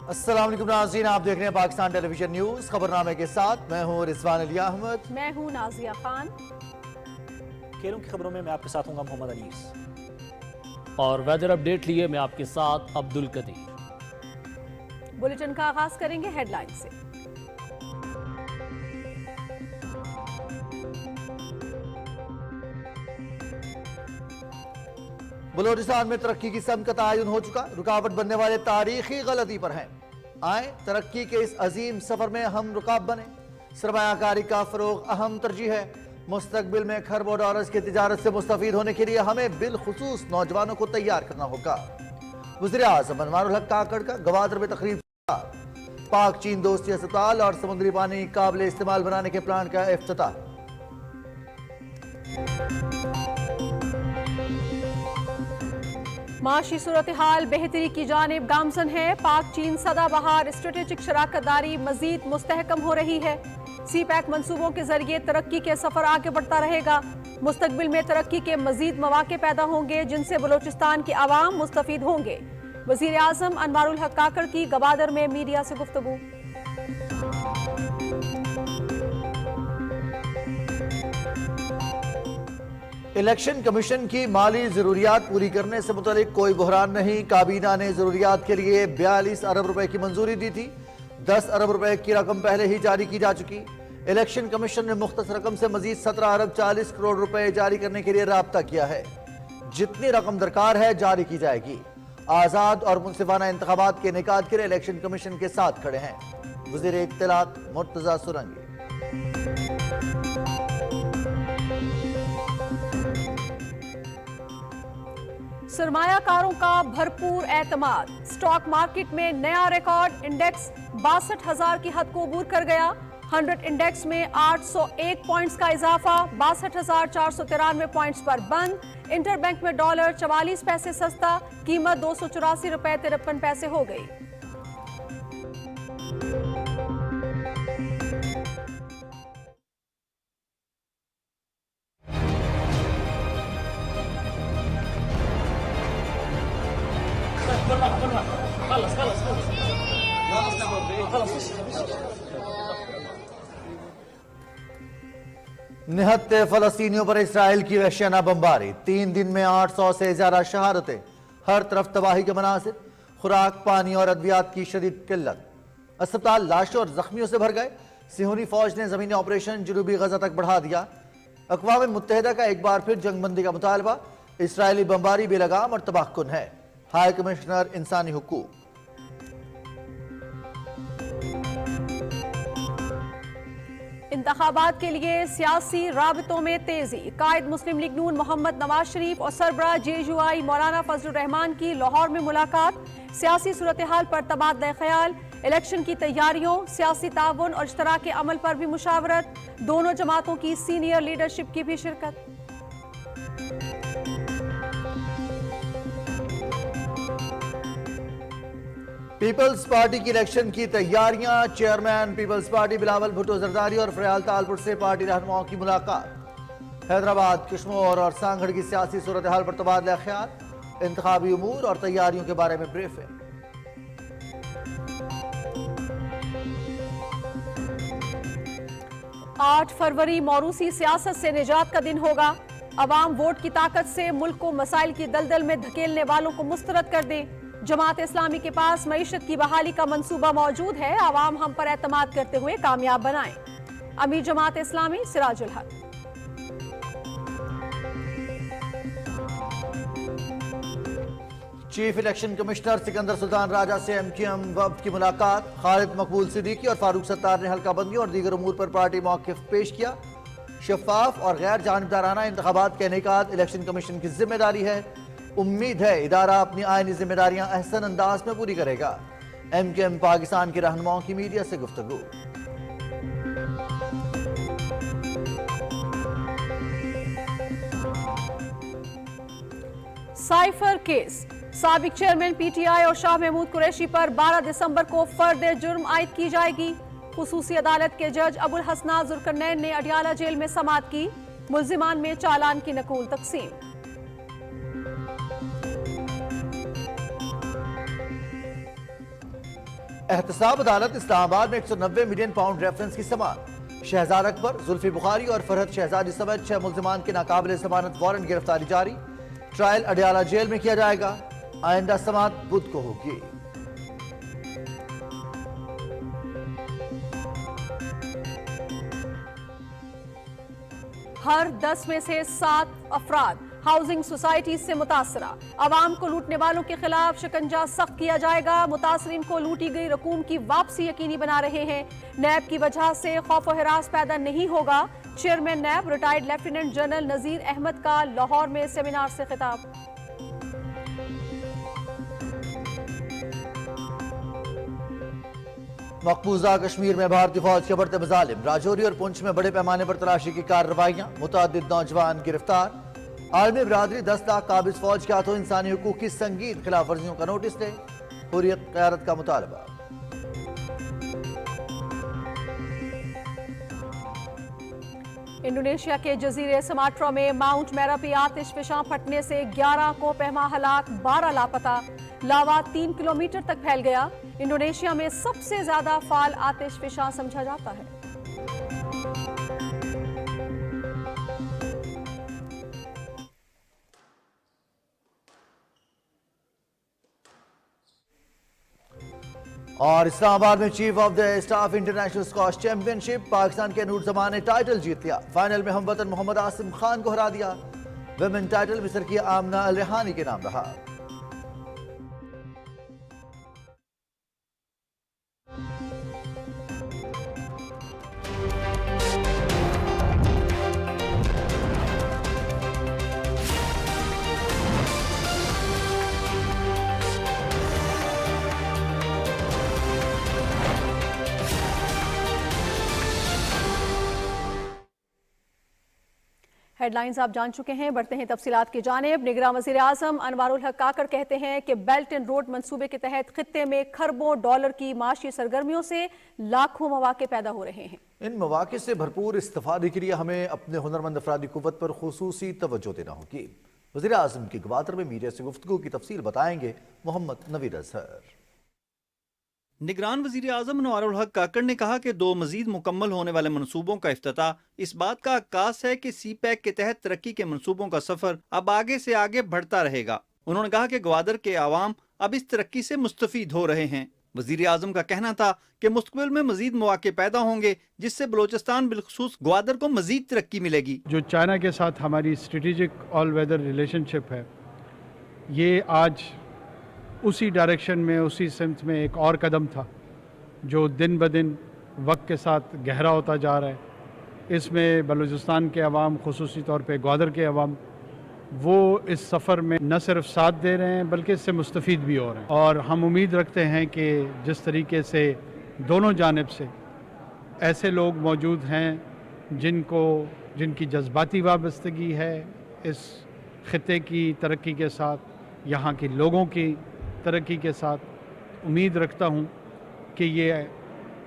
السلام علیکم ناظرین، آپ دیکھ رہے ہیں پاکستان ٹیلی ویژن نیوز خبرنامے کے ساتھ میں ہوں رضوان علی احمد، میں ہوں نازیہ خان۔ کھیلوں کی خبروں میں آپ کے ساتھ ہوں گا محمد انیس، اور ویدر اپڈیٹ لیے میں آپ کے ساتھ عبد القدیر۔ بلیٹن کا آغاز کریں گے ہیڈ لائن سے۔ بلوچستان میں ترقی کی سمت کا تعین ہو چکا، رکاوٹ بننے والے تاریخی غلطی پر ہیں، آئیں ترقی کے اس عظیم سفر میں ہم رکاب بنیں۔ سرمایہ کاری کا فروغ اہم ترجیح ہے، مستقبل میں کھربوں ڈالرز کی تجارت سے مستفید ہونے کے لیے ہمیں بالخصوص نوجوانوں کو تیار کرنا ہوگا۔ وزیر اعظم انوار الحق کاکڑ کا گوادر میں تقریب، پاک چین دوستی اسپتال اور سمندری پانی قابل استعمال بنانے کے پلان کا افتتاح۔ معاشی صورتحال بہتری کی جانب گامزن ہے، پاک چین سدا بہار اسٹریٹجک شراکت داری مزید مستحکم ہو رہی ہے۔ سی پیک منصوبوں کے ذریعے ترقی کے سفر آگے بڑھتا رہے گا، مستقبل میں ترقی کے مزید مواقع پیدا ہوں گے جن سے بلوچستان کے عوام مستفید ہوں گے۔ وزیر اعظم انوار الحق کاکڑ کی گوادر میں میڈیا سے گفتگو۔ الیکشن کمیشن کی مالی ضروریات پوری کرنے سے متعلق کوئی بحران نہیں، کابینہ نے ضروریات کے لیے 42 ارب روپے کی منظوری دی تھی، 10 ارب روپے کی رقم پہلے ہی جاری کی جا چکی۔ الیکشن کمیشن نے مختص رقم سے مزید 17 ارب 40 کروڑ روپے جاری کرنے کے لیے رابطہ کیا ہے، جتنی رقم درکار ہے جاری کی جائے گی۔ آزاد اور منصفانہ انتخابات کے انعقاد کے لیے الیکشن کمیشن کے ساتھ کھڑے ہیں وزیر اطلاعات مرتضی سرنگی۔ سرمایہ کاروں کا بھرپور اعتماد، سٹاک مارکیٹ میں نیا ریکارڈ، انڈیکس 62,000 کی حد کو عبور کر گیا، 100 انڈیکس میں 801 پوائنٹس کا اضافہ، 62,493 پوائنٹس پر بند۔ انٹر بینک میں ڈالر 44 پیسے سستا، قیمت 284 روپے 53 پیسے ہو گئی۔ نہتے فلسطینیوں پر اسرائیل کی وحشیانہ بمباری، 3 دن میں 800 سے زیادہ شہادتیں، ہر طرف تباہی کے مناظر، خوراک پانی اور ادویات کی شدید قلت، اسپتال لاشوں اور زخمیوں سے بھر گئے۔ صہیونی فوج نے زمینی آپریشن جنوبی غزہ تک بڑھا دیا۔ اقوام متحدہ کا ایک بار پھر جنگ بندی کا مطالبہ، اسرائیلی بمباری بے لگام اور تباہ کن ہے۔ ہائی کمشنر انسانی حقوق۔ انتخابات کے لیے سیاسی رابطوں میں تیزی، قائد مسلم لیگ نون محمد نواز شریف اور سربراہ JUI مولانا فضل الرحمان کی لاہور میں ملاقات، سیاسی صورتحال پر تبادلہ خیال، الیکشن کی تیاریوں، سیاسی تعاون اور اشتراک عمل پر بھی مشاورت، دونوں جماعتوں کی سینئر لیڈرشپ کی بھی شرکت۔ پیپلز پارٹی کی الیکشن کی تیاریاں، چیئرمین پیپلز پارٹی بلاول بھٹو زرداری اور فریال تالپور سے پارٹی رہنماؤں کی ملاقات۔ حیدرآباد، کشمور اور سانگھڑ کی سیاسی صورتحال پر تبادلہ خیال، انتخابی امور اور تیاریوں کے بارے میں بریفنگ۔ 8 فروری موروثی سیاست سے نجات کا دن ہوگا، عوام ووٹ کی طاقت سے ملک کو مسائل کی دلدل میں دھکیلنے والوں کو مسترد کر دیں۔ جماعت اسلامی کے پاس معیشت کی بحالی کا منصوبہ موجود ہے، عوام ہم پر اعتماد کرتے ہوئے کامیاب بنائیں۔ امیر جماعت اسلامی سراج الحق۔ چیف الیکشن کمشنر سکندر سلطان راجہ سے MQM وفد کی ملاقات، خالد مقبول صدیقی اور فاروق ستار نے حلقہ بندی اور دیگر امور پر پارٹی موقف پیش کیا۔ شفاف اور غیر جانبدارانہ انتخابات کا انعقاد الیکشن کمیشن کی ذمہ داری ہے، उम्मीद है इदारा अपनी आईनी जिम्मेदारियां अहसन अंदाज में पूरी करेगा। MKM पाकिस्तान के रहनुमाओं की मीडिया से गुफ्तगू। साइफर केस, साबिक चेयरमैन PTI और शाह महमूद कुरैशी पर 12 दिसंबर को फर्द जुर्म आयद की जाएगी। खुसूसी अदालत के जज अबुल हसना जुल्करनैन ने अडियाला जेल में समाअत की। मुल्जिमान में चालान की नकूल तकसीम। एहतसाब अदालत इस्लामाबाद में 190 मिलियन पाउंड रेफरेंस की समाअत। शहजाद अकबर, जुल्फी बुखारी और फरहत शहजादी समेत 6 मुल्जिमान के नाकाबिल जमानत वारंट गिरफ्तारी जारी। ट्रायल अडियाला जेल में किया जाएगा। आइंदा समाअत बुध को होगी। हर 10 में से 7 अफराद हाउसिंग सोसाइटी से मुतासरा। आवाम को लूटने वालों के खिलाफ शिकंजा सख्त किया जाएगा। मुतासरीन को लूटी गई रकूम की वापसी यकीनी बना रहे हैं। नैब की वजह से खौफ और हिरास पैदा नहीं होगा। चेयरमैन नैब retired lieutenant general Nazir Ahmad का लाहौर में सेमिनार से खिताब। मकबूजा कश्मीर में भारतीय फौज के बढ़ते मजालिम। राजौरी और पुंछ में बड़े पैमाने पर तलाशी की कार्रवाइयां। मुतअद्दिद नौजवान गिरफ्तार। आलमी बिरादरी 10 लाख काबिज फौज के हाथों इंसानी हुकूक की संगीन खिलाफ वर्जियों का नोटिस दे। हुर्रियत क़यादत का मुतालबा। इंडोनेशिया के जजीरे समाट्रा में माउंट मेरापी आतिश फिशां फटने से 11 को पहमा हलाक, 12 लापता। लावा 3 किलोमीटर तक फैल गया। इंडोनेशिया में सबसे ज्यादा फाल आतिश फिशां समझा जाता है। और इस्लामाबाद में chief of the staff international squash championship, Pakistan के नूर जमान ने टाइटल जीत लिया। फाइनल में हमवतन मोहम्मद आसिम खान को हरा दिया। विमेन टाइटल मिस्र की आमना अल रेहानी के नाम रहा। हेडलाइंस आप जान चुके हैं, बढ़ते हैं तफसीलात की जानिब। निगरान वज़ीर आज़म अनवारुल हक काकड़ कहते हैं कि बेल्ट एंड रोड मंसूबे के तहत खित्ते में खरबों डॉलर की माशी सरगर्मियों से लाखों मौके पैदा हो रहे हैं। इन मौके से भरपूर इस्तेफादे के लिए हमें अपने हुनरमंद अफरादी कुव्वत पर खुसूसी तवज्जो देना होगी। वज़ीर आज़म की गवादर में मीडिया से गुफ्तगू की तफसील बताएंगे मोहम्मद नवीद अजहर। निगरान वज़ीर आज़म अनवारुल हक काकड़ ने कहा कि 2 मजीद मुकम्मल होने वाले मनसूबों का इफ्तिताह इस बात का अक्कास है कि CPEC के तहत तरक्की के मनसूबों का सफर अब आगे से आगे बढ़ता रहेगा। उन्होंने कहा कि ग्वादर के आवाम अब इस तरक्की से मुस्तफीद हो रहे हैं। वज़ीर आज़म का कहना था कि मुस्तक़बिल में मजीद मौके पैदा होंगे, जिससे बलोचिस्तान बिलखुसूस ग्वादर को मजीद तरक्की मिलेगी। जो चाइना के साथ हमारी स्ट्रेटेजिक ऑल वेदर रिलेशनशिप है, ये आज उसी डायरेक्शन में, उसी सिमत में एक और कदम था जो दिन ब दिन वक्त के साथ गहरा होता जा रहा है। इसमें बलूचिस्तान के अवाम, खुसूसी तौर पे ग्वादर के अवाम, वो इस सफ़र में न सिर्फ साथ दे रहे हैं बल्कि इससे मुस्तफ़ीद भी हो रहे हैं। और हम उम्मीद रखते हैं कि जिस तरीके से दोनों जानिब से ऐसे लोग मौजूद हैं जिनकी जज्बाती वाबस्तगी है इस खित्ते की तरक्की के साथ, यहाँ के लोगों की तरक्की के साथ, उम्मीद रखता हूँ कि ये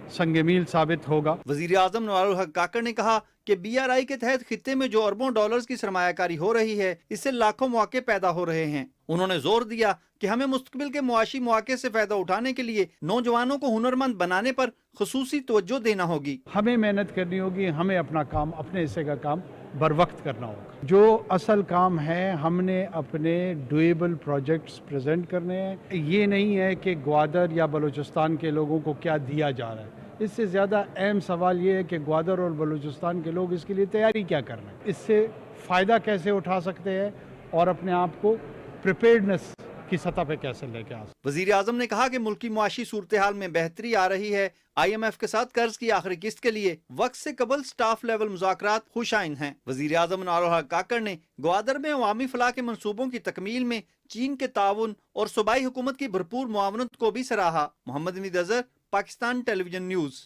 संग मील साबित होगा। वज़ीर आज़म अनवारुल हक काकड़ ने कहा कि BRI के तहत खित्ते में जो अरबों डॉलर्स की सरमायाकारी हो रही है, इससे लाखों मौके पैदा हो रहे हैं। उन्होंने जोर दिया कि हमें मुस्तक़बिल के मुआशी मौके से फ़ायदा उठाने के लिए नौजवानों को हुनरमंद बनाने पर खुसूसी तवज्जो देना होगी। हमें मेहनत करनी होगी, हमें अपना काम, अपने हिस्से का काम बर वक्त करना होगा। जो असल काम है, हमने अपने डुएबल प्रोजेक्ट्स प्रेजेंट करने हैं। ये नहीं है कि ग्वादर या बलूचिस्तान के लोगों को क्या दिया जा रहा है। इससे ज़्यादा अहम सवाल ये है कि ग्वादर और बलूचिस्तान के लोग इसके लिए तैयारी क्या कर रहे हैं, इससे फ़ायदा कैसे उठा सकते हैं और अपने आप को प्रिपेयर्डनेस की सतह पे कैसे लेके आ सकते। वज़ीर आज़म ने कहा कि मुल्क की मुआशी सूरत हाल में बेहतरी आ रही है। IMF के साथ कर्ज की आखिरी किस्त के लिए वक्त से कबल स्टाफ लेवल मुज़ाकरात खुशाइन हैं। वज़ीर आज़म अनवारुल हक काकड़ ने ग्वादर में अवामी फलाह के मनसूबों की तकमील में चीन के ताउन और सूबाई हुकूमत की भरपूर मुआवनत को भी सराहा। Muhammad Hamid Azhar, Pakistan television news.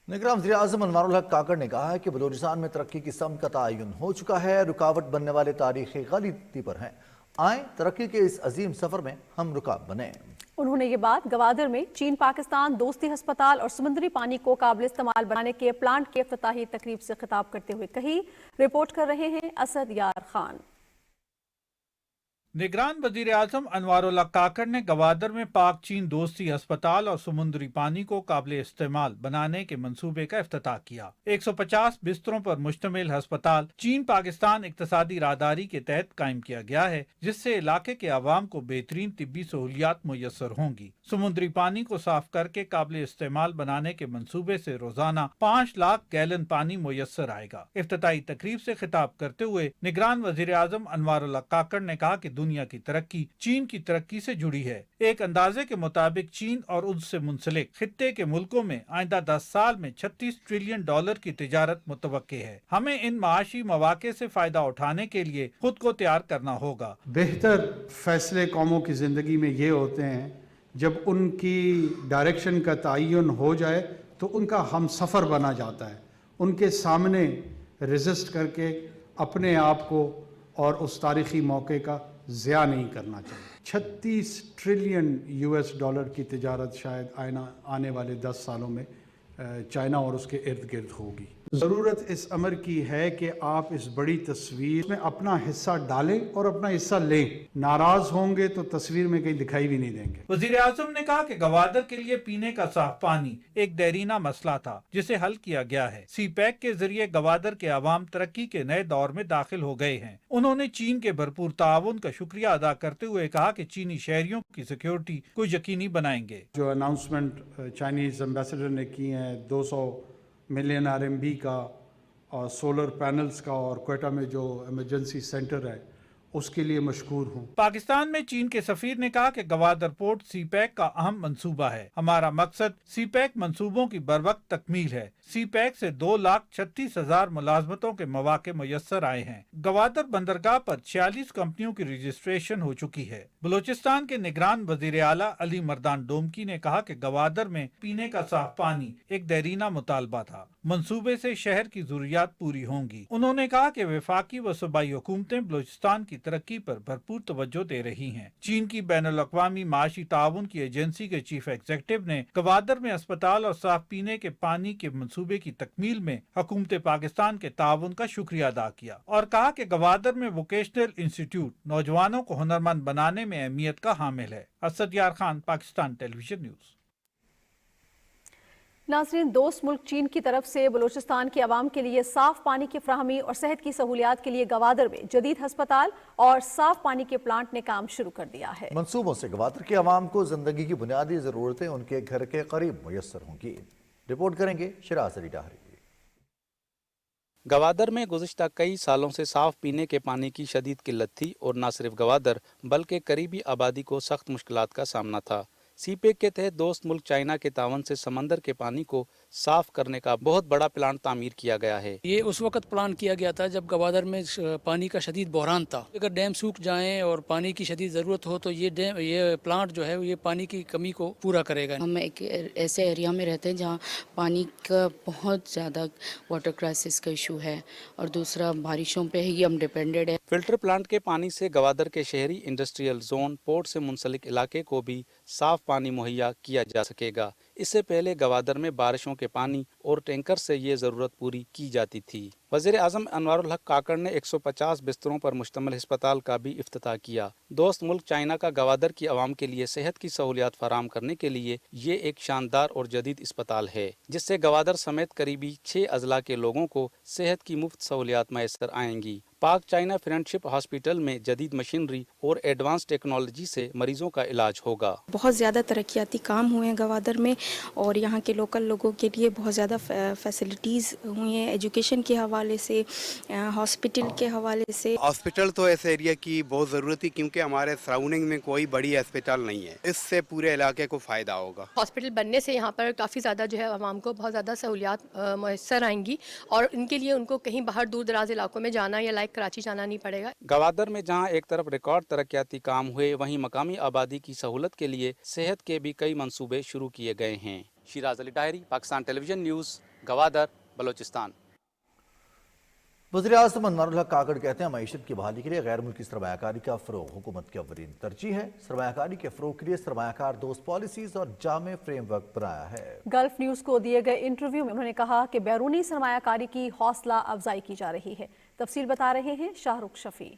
निगरान वज़ीर आज़म अनवारुल हक काकड़ ने कहा है कि बलूचिस्तान में तरक्की की समत का तयन हो चुका है, रुकावट बनने वाले तारीखी गलती पर हैं। आए तरक्की के इस अजीम सफर में हम रुकाब बने। उन्होंने ये बात गवादर में चीन पाकिस्तान दोस्ती अस्पताल और समुद्री पानी को काबिल इस्तेमाल बनाने के प्लांट के इफ्तिताही तकरीब से खिताब करते हुए कही। रिपोर्ट कर रहे हैं असद यार खान। निगरान वजीर आजम अनवारुल हक काकड़ ने गवादर में पाक चीन दोस्ती अस्पताल और समुद्री पानी को काबिल इस्तेमाल बनाने के मंसूबे का इफ्तिताह किया। 150 बिस्तरों पर मुश्तमिल अस्पताल चीन पाकिस्तान इक्तसादी राहदारी के तहत कायम किया गया है, जिससे इलाके के आवाम को बेहतरीन तिब्बी सहूलियात मुयस्सर होंगी। समुद्री पानी को साफ करके काबिल इस्तेमाल बनाने के मंसूबे से रोजाना 5 लाख गैलन पानी मुयस्सर आएगा। इफ्तिताही तकरीब से खिताब करते हुए निगरान वजीर आजम अनवारुल हक काकड़ ने कहा कि दुनिया की तरक्की चीन की तरक्की से जुड़ी है। एक अंदाजे के मुताबिक चीन और उससे मुंसलिक खित्ते के मुल्कों में आइंदा 10 साल में $36 ट्रिलियन की तिजारत मुतवक्के है। हमें इन माशी मौके से फायदा उठाने के लिए खुद को तैयार करना होगा। बेहतर फैसले कौमों की ज़िंदगी में ये होते हैं जब उनकी डायरेक्शन का तयन हो जाए तो उनका हम सफ़र बना जाता है। उनके सामने रेजिस्ट करके अपने आप को और उस तारीख़ी मौके का ज़िया नहीं करना चाहिए। $36 ट्रिलियन की तिजारत शायद आने वाले 10 सालों में चाइना और उसके इर्द गिर्द होगी। ज़रूरत इस अमर की है कि आप इस बड़ी तस्वीर में अपना हिस्सा डालें और अपना हिस्सा लें। नाराज़ होंगे तो तस्वीर में कहीं दिखाई भी नहीं देंगे। वज़ीर आज़म ने कहा कि गवादर के लिए पीने का साफ पानी एक देरीना मसला था, जिसे हल किया गया है। सीपैक के जरिए गवादर के अवाम तरक्की के नए दौर में दाखिल हो गए हैं। उन्होंने चीन के भरपूर ताउन का शुक्रिया अदा करते हुए कहा कि चीनी शहरियों की सिक्योरिटी को यकीनी बनाएंगे। जो अनाउंसमेंट चाइनीज़ एम्बेसडर ने की है 200 मिलियन RMB का और सोलर पैनल्स का और क्वेटा में जो इमरजेंसी सेंटर है उसके लिए मशकूर हूँ। पाकिस्तान में चीन के सफीर ने कहा कि गवादर पोर्ट सीपैक का अहम मंसूबा है। हमारा मकसद सीपैक मंसूबों की बरवक्त तकमील है। सीपैक से 2,36,000 मुलाजमतों के मौके मुयस्सर आए हैं। गवादर बंदरगाह पर 46 कंपनियों की रजिस्ट्रेशन हो चुकी है। बलूचिस्तान के निगरान वजीर आला अली मर्दान डोमकी ने कहा कि गवादर में पीने का साफ पानी एक देरीना मुतालबा था। मंसूबे से शहर की जरूरियात पूरी होंगी। उन्होंने कहा कि वफाकी व सूबाई हुकूमतें बलूचिस्तान की तरक्की पर भरपूर तवज्जो दे रही हैं। चीन की बैनुल-अक़वामी माशी ताउन की एजेंसी के चीफ एग्जीक्यूटिव ने गवादर में अस्पताल और साफ पीने के पानी के मंसूबे की तकमील में हुकूमत पाकिस्तान के ताउन का शुक्रिया अदा किया और कहा कि गवादर में वोकेशनल इंस्टीट्यूट नौजवानों को हुनरमंद बनाने में अहमियत का हामिल है। असद यार खान, पाकिस्तान टेलीविजन न्यूज़। नाज़रीन, दोस्त मुल्क चीन की तरफ से बलूचिस्तान के अवाम के लिए साफ पानी की फ्राहमी और सेहत की सहूलियात के लिए गवादर में जदीद अस्पताल और साफ पानी के प्लांट ने काम शुरू कर दिया है। मंसूबों से गवादर के अवाम को जिंदगी की बुनियादी जरूरतें उनके घर के करीब मुयस्सर होंगी। रिपोर्ट करेंगे शिराज अली डाहरी। गवादर में गुज़िश्ता कई सालों से साफ पीने के पानी की शदीद किल्लत थी और न सिर्फ गवादर बल्कि करीबी आबादी को सख्त मुश्किलात का सामना था। सीपैक के तहत दोस्त मुल्क चाइना के तावन से समंदर के पानी को साफ करने का बहुत बड़ा प्लांट तामीर किया गया है। ये उस वक्त प्लान किया गया था जब गवादर में पानी का शदीद बहरान था। अगर डैम सूख जाएं और पानी की शदीद ज़रूरत हो तो ये प्लांट जो है ये पानी की कमी को पूरा करेगा। हम एक ऐसे एरिया में रहते हैं जहाँ पानी का बहुत ज़्यादा वाटर क्राइसिस का इशू है और दूसरा बारिशों पे ही हम डिपेंडेड है। फिल्टर प्लांट के पानी से गवादर के शहरी इंडस्ट्रियल जोन पोर्ट से मुंसलिक इलाके को भी साफ पानी मुहैया किया जा सकेगा। इससे पहले गवादर में बारिशों के पानी और टैंकर से ये ज़रूरत पूरी की जाती थी। वज़ीर आज़म अनवारुल हक काकड़ ने 150 बिस्तरों पर मुश्तमिल अस्पताल का भी इफ्तिताह किया। दोस्त मुल्क चाइना का गवादर की आवाम के लिए सेहत की सहूलियात फराहम करने के लिए ये एक शानदार और जदीद अस्पताल है, जिससे गवादर समेत करीबी 6 अजला के लोगों को सेहत की मुफ्त सहूलियात मैसर आएंगी। पाक चाइना फ्रेंडशिप हॉस्पिटल में जदीद मशीनरी और एडवांस टेक्नोलॉजी से मरीजों का इलाज होगा। बहुत ज़्यादा तरक्याती काम हुए हैं गवादर में और यहाँ के लोकल लोगों के लिए बहुत ज़्यादा زیادہ فیسلٹیز ہوئی ہیں ایجوکیشن کے حوالے سے, ہاسپٹل کے حوالے سے. ہاسپٹل تو اس ایریا کی بہت ضرورت تھی کیونکہ ہمارے سراؤنڈنگ میں کوئی بڑی ہاسپٹل نہیں ہے. اس سے پورے علاقے کو فائدہ ہوگا. ہاسپٹل بننے سے یہاں پر کافی زیادہ جو ہے عوام کو بہت زیادہ سہولیات میسر آئیں گی اور ان کے لیے ان کو کہیں باہر دور دراز علاقوں میں جانا یا لائک کراچی جانا نہیں پڑے گا. گوادر میں جہاں ایک طرف ریکارڈ ترقیاتی کام ہوئے وہیں مقامی آبادی کی سہولت کے لیے صحت کے بھی کئی منصوبے شروع کیے گئے ہیں. شیراز علی ڈائری, پاکستان ٹیلی ویژن نیوز, گوادر, بلوچستان. وزیر اعظم انوار الحق کاکڑ کہتے ہیں معیشت کی بحالی کے لیے غیر ملکی سرمایہ کاری کا فروغ حکومت کی اولین ترجیح ہے. سرمایہ کاری کے فروغ کے لیے سرمایہ کار دوست پالیسیز اور جامع فریم ورک بنایا ہے. گلف نیوز کو دیے گئے انٹرویو میں انہوں نے کہا کہ بیرونی سرمایہ کاری کی حوصلہ افزائی کی جا رہی ہے. تفصیل بتا رہے ہیں شاہ رخ شفیع.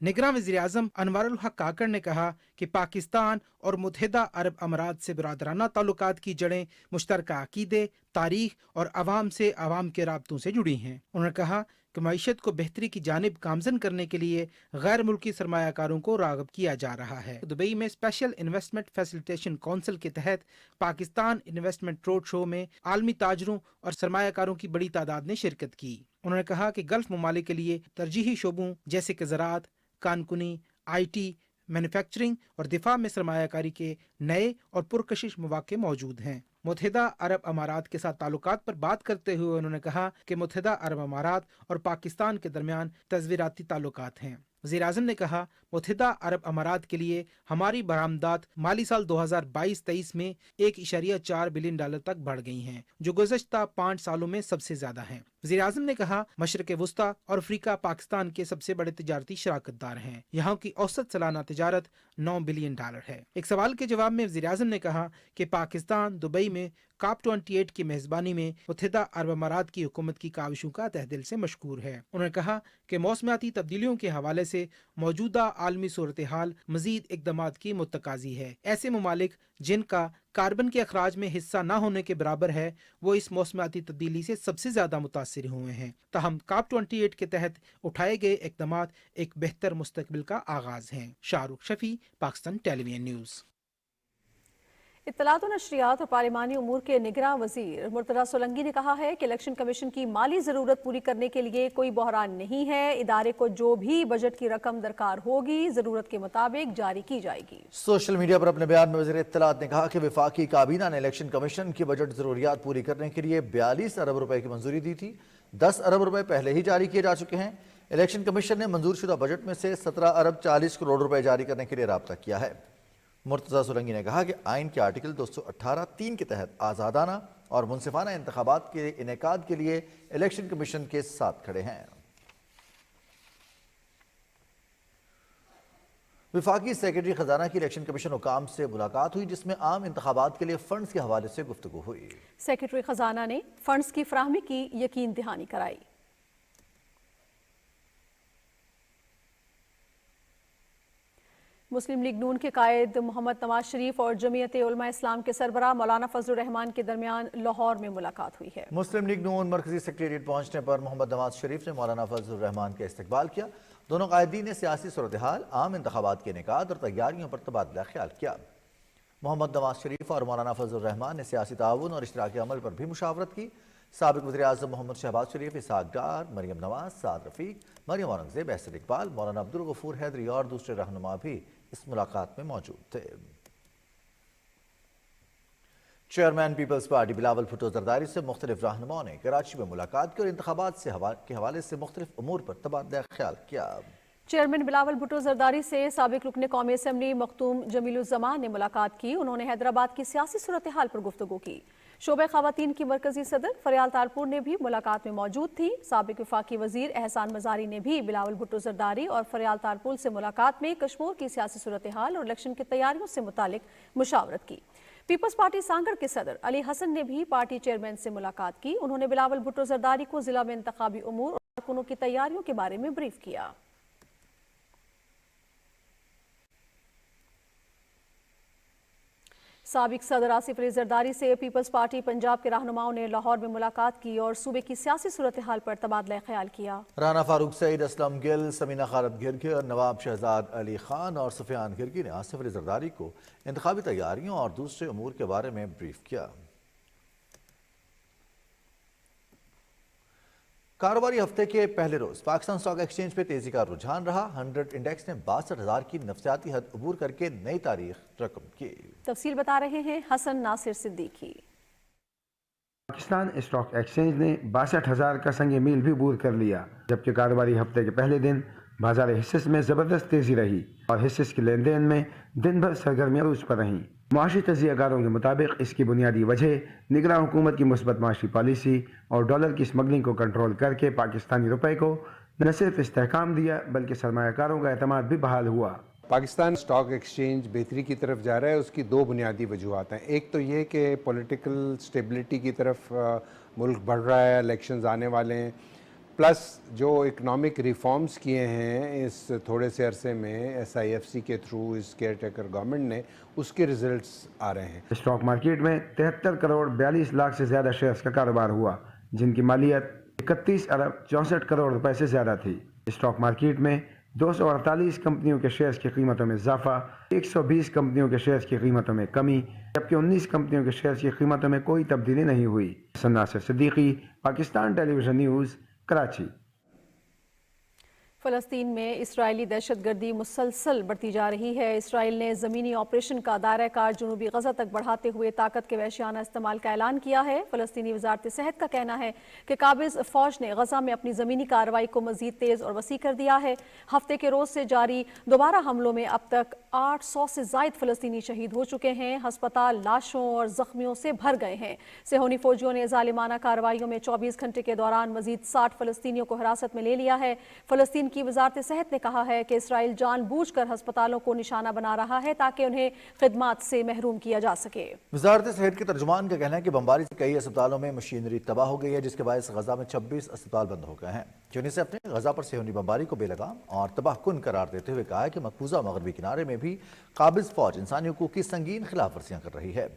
نگراں وزیر اعظم انوار الحق کاکڑ نے کہا کہ پاکستان اور متحدہ عرب امارات سے برادرانہ تعلقات کی جڑیں مشترکہ عقیدے, تاریخ اور عوام سے عوام کے رابطوں سے جڑی ہیں. انہوں نے کہا کہ معیشت کو بہتری کی جانب گامزن کرنے کے لیے غیر ملکی سرمایہ کاروں کو راغب کیا جا رہا ہے. دبئی میں اسپیشل انویسٹمنٹ فیسیلیٹیشن کونسل کے تحت پاکستان انویسٹمنٹ روڈ شو میں عالمی تاجروں اور سرمایہ کاروں کی بڑی تعداد نے شرکت کی. انہوں نے کہا کہ گلف ممالک کے لیے ترجیحی شعبوں جیسے کہ زراعت, کانکنی, آئی ٹی, مینوفیکچرنگ اور دفاع میں سرمایہ کاری کے نئے اور پرکشش مواقع موجود ہیں. متحدہ عرب امارات کے ساتھ تعلقات پر بات کرتے ہوئے انہوں نے کہا کہ متحدہ عرب امارات اور پاکستان کے درمیان تصویراتی تعلقات ہیں. وزیر اعظم نے کہا متحدہ عرب امارات کے لیے ہماری برآمدات مالی سال 2022-23 میں $1.4 بلین تک بڑھ گئی ہیں, جو گزشتہ 5 سالوں میں سب سے زیادہ ہیں. وزیر اعظم نے کہا مشرق وسطی اور افریقہ پاکستان کے سب سے بڑے تجارتی شراکت دار ہیں. یہاں کی اوسط سالانہ تجارت $9 بلین ہے. ایک سوال کے جواب میں وزیر اعظم نے کہا کہ پاکستان دبئی میں COP 28 کی میزبانی میں متحدہ عرب امارات کی حکومت کی کاوشوں کا تہ دل سے مشکور ہے. انہوں نے کہا کہ موسمیاتی تبدیلیوں کے حوالے سے موجودہ عالمی صورتحال مزید اقدامات کی متقاضی ہے. ایسے ممالک جن کا کاربن کے اخراج میں حصہ نہ ہونے کے برابر ہے وہ اس موسمیاتی تبدیلی سے سب سے زیادہ متاثر ہوئے ہیں. تاہم COP 28 کے تحت اٹھائے گئے اقدامات ایک بہتر مستقبل کا آغاز ہیں. شاہ رخ شفیع, پاکستان ٹیلی ویژن نیوز. اطلاعات و نشریات اور پارلیمانی امور کے نگراں وزیر مرتضیٰ سولنگی نے کہا ہے کہ الیکشن کمیشن کی مالی ضرورت پوری کرنے کے لیے کوئی بحران نہیں ہے. ادارے کو جو بھی بجٹ کی رقم درکار ہوگی ضرورت کے مطابق جاری کی جائے گی. سوشل میڈیا پر اپنے بیان میں وزیر اطلاعات نے کہا کہ وفاقی کابینہ نے الیکشن کمیشن کی بجٹ ضروریات پوری کرنے کے لیے 42 ارب روپے کی منظوری دی تھی. 10 ارب روپے پہلے ہی جاری کیے جا چکے ہیں. الیکشن کمیشن نے منظور شدہ بجٹ میں سے 17 ارب 40 کروڑ روپے جاری کرنے کے لیے رابطہ کیا ہے. مرتضیٰ سولنگی نے کہا کہ آئین کے آرٹیکل 218(3) کے تحت آزادانہ اور منصفانہ انتخابات کے انعقاد کے لیے الیکشن کمیشن کے ساتھ کھڑے ہیں. وفاقی سیکرٹری خزانہ کی الیکشن کمیشن حکام سے ملاقات ہوئی جس میں عام انتخابات کے لیے فنڈز کے حوالے سے گفتگو ہوئی. سیکرٹری خزانہ نے فنڈز کی فراہمی کی یقین دہانی کرائی. مسلم لیگ نون کے قائد محمد نواز شریف اور جمعیت علماء اسلام کے سربراہ مولانا فضل الرحمان کے درمیان لاہور میں ملاقات ہوئی ہے. مسلم لیگ نون مرکزی سیکریٹریٹ پہنچنے پر محمد نواز شریف نے مولانا فضل الرحمان کا استقبال کیا. دونوں قائدین نے سیاسی صورتحال, عام انتخابات کے انعقاد اور تیاریوں پر تبادلہ خیال کیا. محمد نواز شریف اور مولانا فضل الرحمان نے سیاسی تعاون اور اشتراک عمل پر بھی مشاورت کی. سابق وزیر اعظم محمد شہباز شریف, اسحاق ڈار, مریم نواز, سعد رفیق, مریم اورنگزیب, احسن اقبال, مولانا عبدالغفور حیدری اور دوسرے رہنما بھی اس ملاقات میں موجود تھے. چیئرمین پیپلز پارٹی بلاول بھٹو زرداری سے مختلف رہنماؤں نے کراچی میں ملاقات کی اور انتخابات کے حوالے سے مختلف امور پر تبادلہ خیال کیا. چیئرمین بلاول بھٹو زرداری سے سابق رکن قومی اسمبلی مختوم جمیل الزمان نے ملاقات کی. انہوں نے حیدرآباد کی سیاسی صورتحال پر گفتگو کی. شعبہ خواتین کی مرکزی صدر فریال تارپور نے بھی ملاقات میں موجود تھی. سابق وفاقی وزیر احسان مزاری نے بھی بلاول بھٹو زرداری اور فریال تارپور سے ملاقات میں کشمور کی سیاسی صورتحال اور الیکشن کی تیاریوں سے متعلق مشاورت کی. پیپلز پارٹی سانگڑ کے صدر علی حسن نے بھی پارٹی چیئرمین سے ملاقات کی. انہوں نے بلاول بھٹو زرداری کو ضلع میں انتخابی امور اور کارکنوں کی تیاریوں کے بارے میں بریف کیا. سابق صدر آصف علی زرداری سے پیپلز پارٹی پنجاب کے رہنماؤں نے لاہور میں ملاقات کی اور صوبے کی سیاسی صورتحال پر تبادلہ خیال کیا. رانا فاروق سعید, اسلم گل, سمینہ خالد گرگر, نواب شہزاد علی خان اور سفیان گرگی نے آصف علی زرداری کو انتخابی تیاریوں اور دوسرے امور کے بارے میں بریف کیا. कारोबारी हफ्ते के पहले रोज पाकिस्तान स्टॉक एक्सचेंज पे तेजी का रुझान रहा। 100 इंडेक्स ने 62,000 की नफसियाती हद अबूर करके नई तारीख रकम की। तफसील बता रहे हैं हसन नासिर सिद्दीकी। पाकिस्तान स्टॉक एक्सचेंज ने 62,000 का संग मील भी अबूर कर लिया, जबकि कारोबारी हफ्ते के पहले दिन बाजार हिस्सेस में ज़बरदस्त तेज़ी रही और हिस्सेस के लेन देन में दिन भर सरगर्मियाँ रूज पर रहीं। मुआशी तजियाकारों के मुताबिक इसकी बुनियादी वजह निगरान हुकूमत की मुस्बत माशी पॉलिसी और डॉलर की स्मगलिंग को कंट्रोल करके पाकिस्तानी रुपए को न सिर्फ इस्तेहकाम दिया बल्कि सरमायाकारों का एतमाद भी बहाल हुआ। पाकिस्तान स्टॉक एक्सचेंज बेहतरी की तरफ जा रहा है। उसकी दो बुनियादी वजूहत हैं। एक तो ये कि पॉलिटिकल स्टेबिलिटी की तरफ मुल्क बढ़ रहा है, इलेक्शंस आने वाले हैं, प्लस जो इकनॉमिक रिफॉर्म्स किए हैं इस थोड़े से अरसे में SIFC के थ्रू इस केयर टेकर गवर्नमेंट ने, उसके रिजल्ट्स आ रहे हैं। स्टॉक मार्केट में 73 करोड़ 42 लाख से ज़्यादा शेयर्स का कारोबार हुआ, जिनकी मालियत 31 अरब 64 करोड़ रुपए से ज़्यादा थी। स्टॉक मार्केट में 248 कंपनियों के शेयर्स की कीमतों में इजाफा, 120 कंपनियों के शेयर्स की कीमतों में कमी, जबकि 19 कंपनियों के शेयर्स की कीमतों में कोई तब्दीली नहीं हुई। Hasan Nasir Siddiqui, Pakistan television news, Karachi. फ़लस्तीन में इस्राइली दहशतगर्दी मुसलसल बढ़ती जा रही है। इसराइल ने ज़मीनी ऑपरेशन का दायरा कार जनूबी गज़ा तक बढ़ाते हुए ताकत के वहशियाना इस्तेमाल का ऐलान किया है। फ़लस्तीनी वज़ारत सेहत का कहना है कि काबिज़ फ़ौज ने गज़ा में अपनी ज़मीनी कार्रवाई को मज़ीद तेज़ और वसी कर दिया है। हफ्ते के रोज़ से जारी दोबारा हमलों में अब तक 800 से ज़ायद फ़लस्तीनी शहीद हो चुके हैं। हस्पताल लाशों और ज़ख्मियों से भर गए हैं। सेहोनी फ़ौजियों ने ज़ालिमाना कार्रवाइयों में 24 घंटे के दौरान मज़ीद 60 फ़लस्तीनियों को हिरासत में ले लिया है। फ़लस्तीन की वज़ारत सेहत ने कहा है कि इसराइल जानबूझकर अस्पतालों को निशाना बना रहा है ताकि उन्हें खिदमात से महरूम किया जा सके। वज़ारत सेहत के तर्जुमान का कहना है कि बमबारी से कई अस्पतालों में मशीनरी तबाह हो गई है, जिसके बायस गजा में 26 अस्पताल बंद हो गए हैं। यूनिसेफ ने गजा पर सेहोनी बमबारी को बेलगाम और तबाहकुन करार देते हुए कहा है कि मकबूजा मगरबी किनारे में भी काबिज़ फौज इंसानी हुकूक की संगीन खिलाफ वर्जियां कर रही है।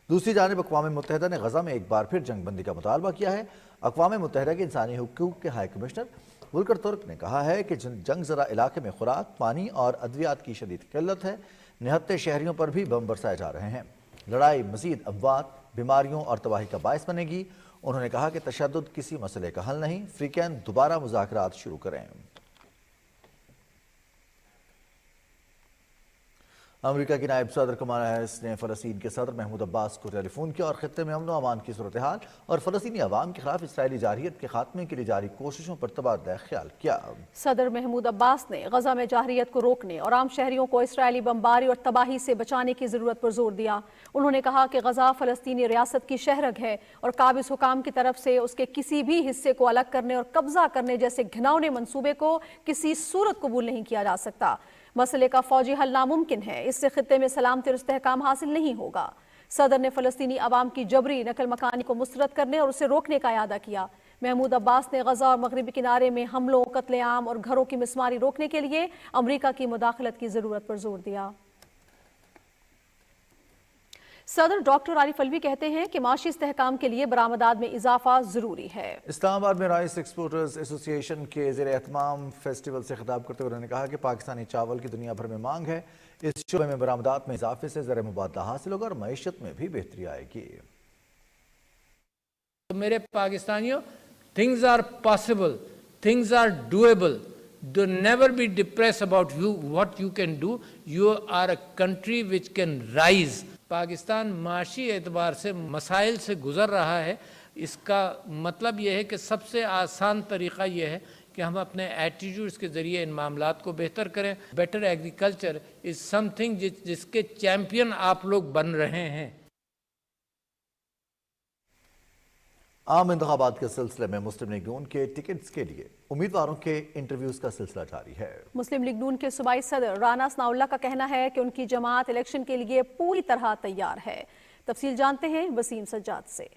दूसरी जानब अक़वाम मुत्तहिदा ने गजा में एक बार फिर जंग बंदी का मुतालबा किया है। अक़वाम मुत्तहिदा के इंसानी हुकूक के हाई कमिश्नर वुल्कर तुर्क ने कहा है कि जंग ज़रा इलाके में खुराक, पानी और अद्वियात की शदीद किल्लत है। निहत्ते शहरियों पर भी बम बरसाए जा रहे हैं। लड़ाई मज़ीद अमवात, बीमारियों और तबाही का बायस बनेगी। उन्होंने कहा कि तशद्दुद किसी मसले का हल नहीं, फ्रीकैन दोबारा मुज़ाकरात शुरू करें। अमेरिका की नायब सदर कमाला हैरिस ने फ़लस्तीन के सदर महमूद अब्बास को टेलीफोन किया और खित्ते में अमन व अमान की सूरत हाल और फ़लस्तीनी अवाम के खिलाफ इसराइली जारहियत के खात्मे के लिए जारी कोशिशों पर तबादला ख्याल किया। सदर महमूद अब्बास ने गजा में जारहियत को रोकने और आम शहरियों को इसराइली बमबारी और तबाही से बचाने की ज़रूरत पर जोर दिया। उन्होंने कहा कि गजा फ़लस्तीनी रियासत की शहरग है और काबिज़ हुकाम की तरफ से उसके किसी भी हिस्से को अलग करने और कब्जा करने जैसे घिनौने मंसूबे को किसी सूरत कबूल नहीं किया जा सकता। मसले का फौजी हल नामुमकिन है, इससे खित्ते में सलामती और इस्तेहकाम हासिल नहीं होगा। सदर ने फ़लस्तीनी अवाम की जबरी नकल मकानी को मुस्तरद करने और उसे रोकने का इरादा किया। महमूद अब्बास ने गजा और मगरबी किनारे में हमलों, कत्लेआम और घरों की मिसमारी रोकने के लिए अमरीका की मुदाखलत की ज़रूरत पर जोर दिया। सदर डॉक्टर आरिफ अलवी कहते हैं कि माशी इस्तेहकाम के लिए बरामदात में इजाफा जरूरी है। इस्लामाबाद में राइस एक्सपोर्टर्स एसोसिएशन के ज़ेर एहतमाम फेस्टिवल से खिताब करते हुए उन्होंने कहा कि पाकिस्तानी चावल की दुनिया भर में मांग है। इस शोबे में बरामदात में इजाफे से ज़र मुबादला हासिल होगा और मईशत में भी बेहतरी आएगी। मेरे पाकिस्तानियों, things are possible, things are doable. Do never be depressed about what you can do. You are a country which can rise. Pakistan माशी एतबार से मसाइल से गुजर रहा है। इसका मतलब यह है कि सबसे आसान तरीक़ा यह है कि हम अपने एटीट्यूड्स के ज़रिए इन मामलात को बेहतर करें। बेटर एग्रीकल्चर इज़ समथिंग जिसके चैम्पियन आप लोग बन रहे हैं। आम इंतखाबात के सिलसिले में मुस्लिम लीग नून के टिकट्स के लिए उम्मीदवारों के इंटरव्यूज का सिलसिला जारी है। मुस्लिम लीग नून के सूबाई सदर राना सनाउल्लाह का कहना है कि उनकी जमात इलेक्शन के लिए पूरी तरह तैयार है। तफसील जानते हैं वसीम सज्जाद से।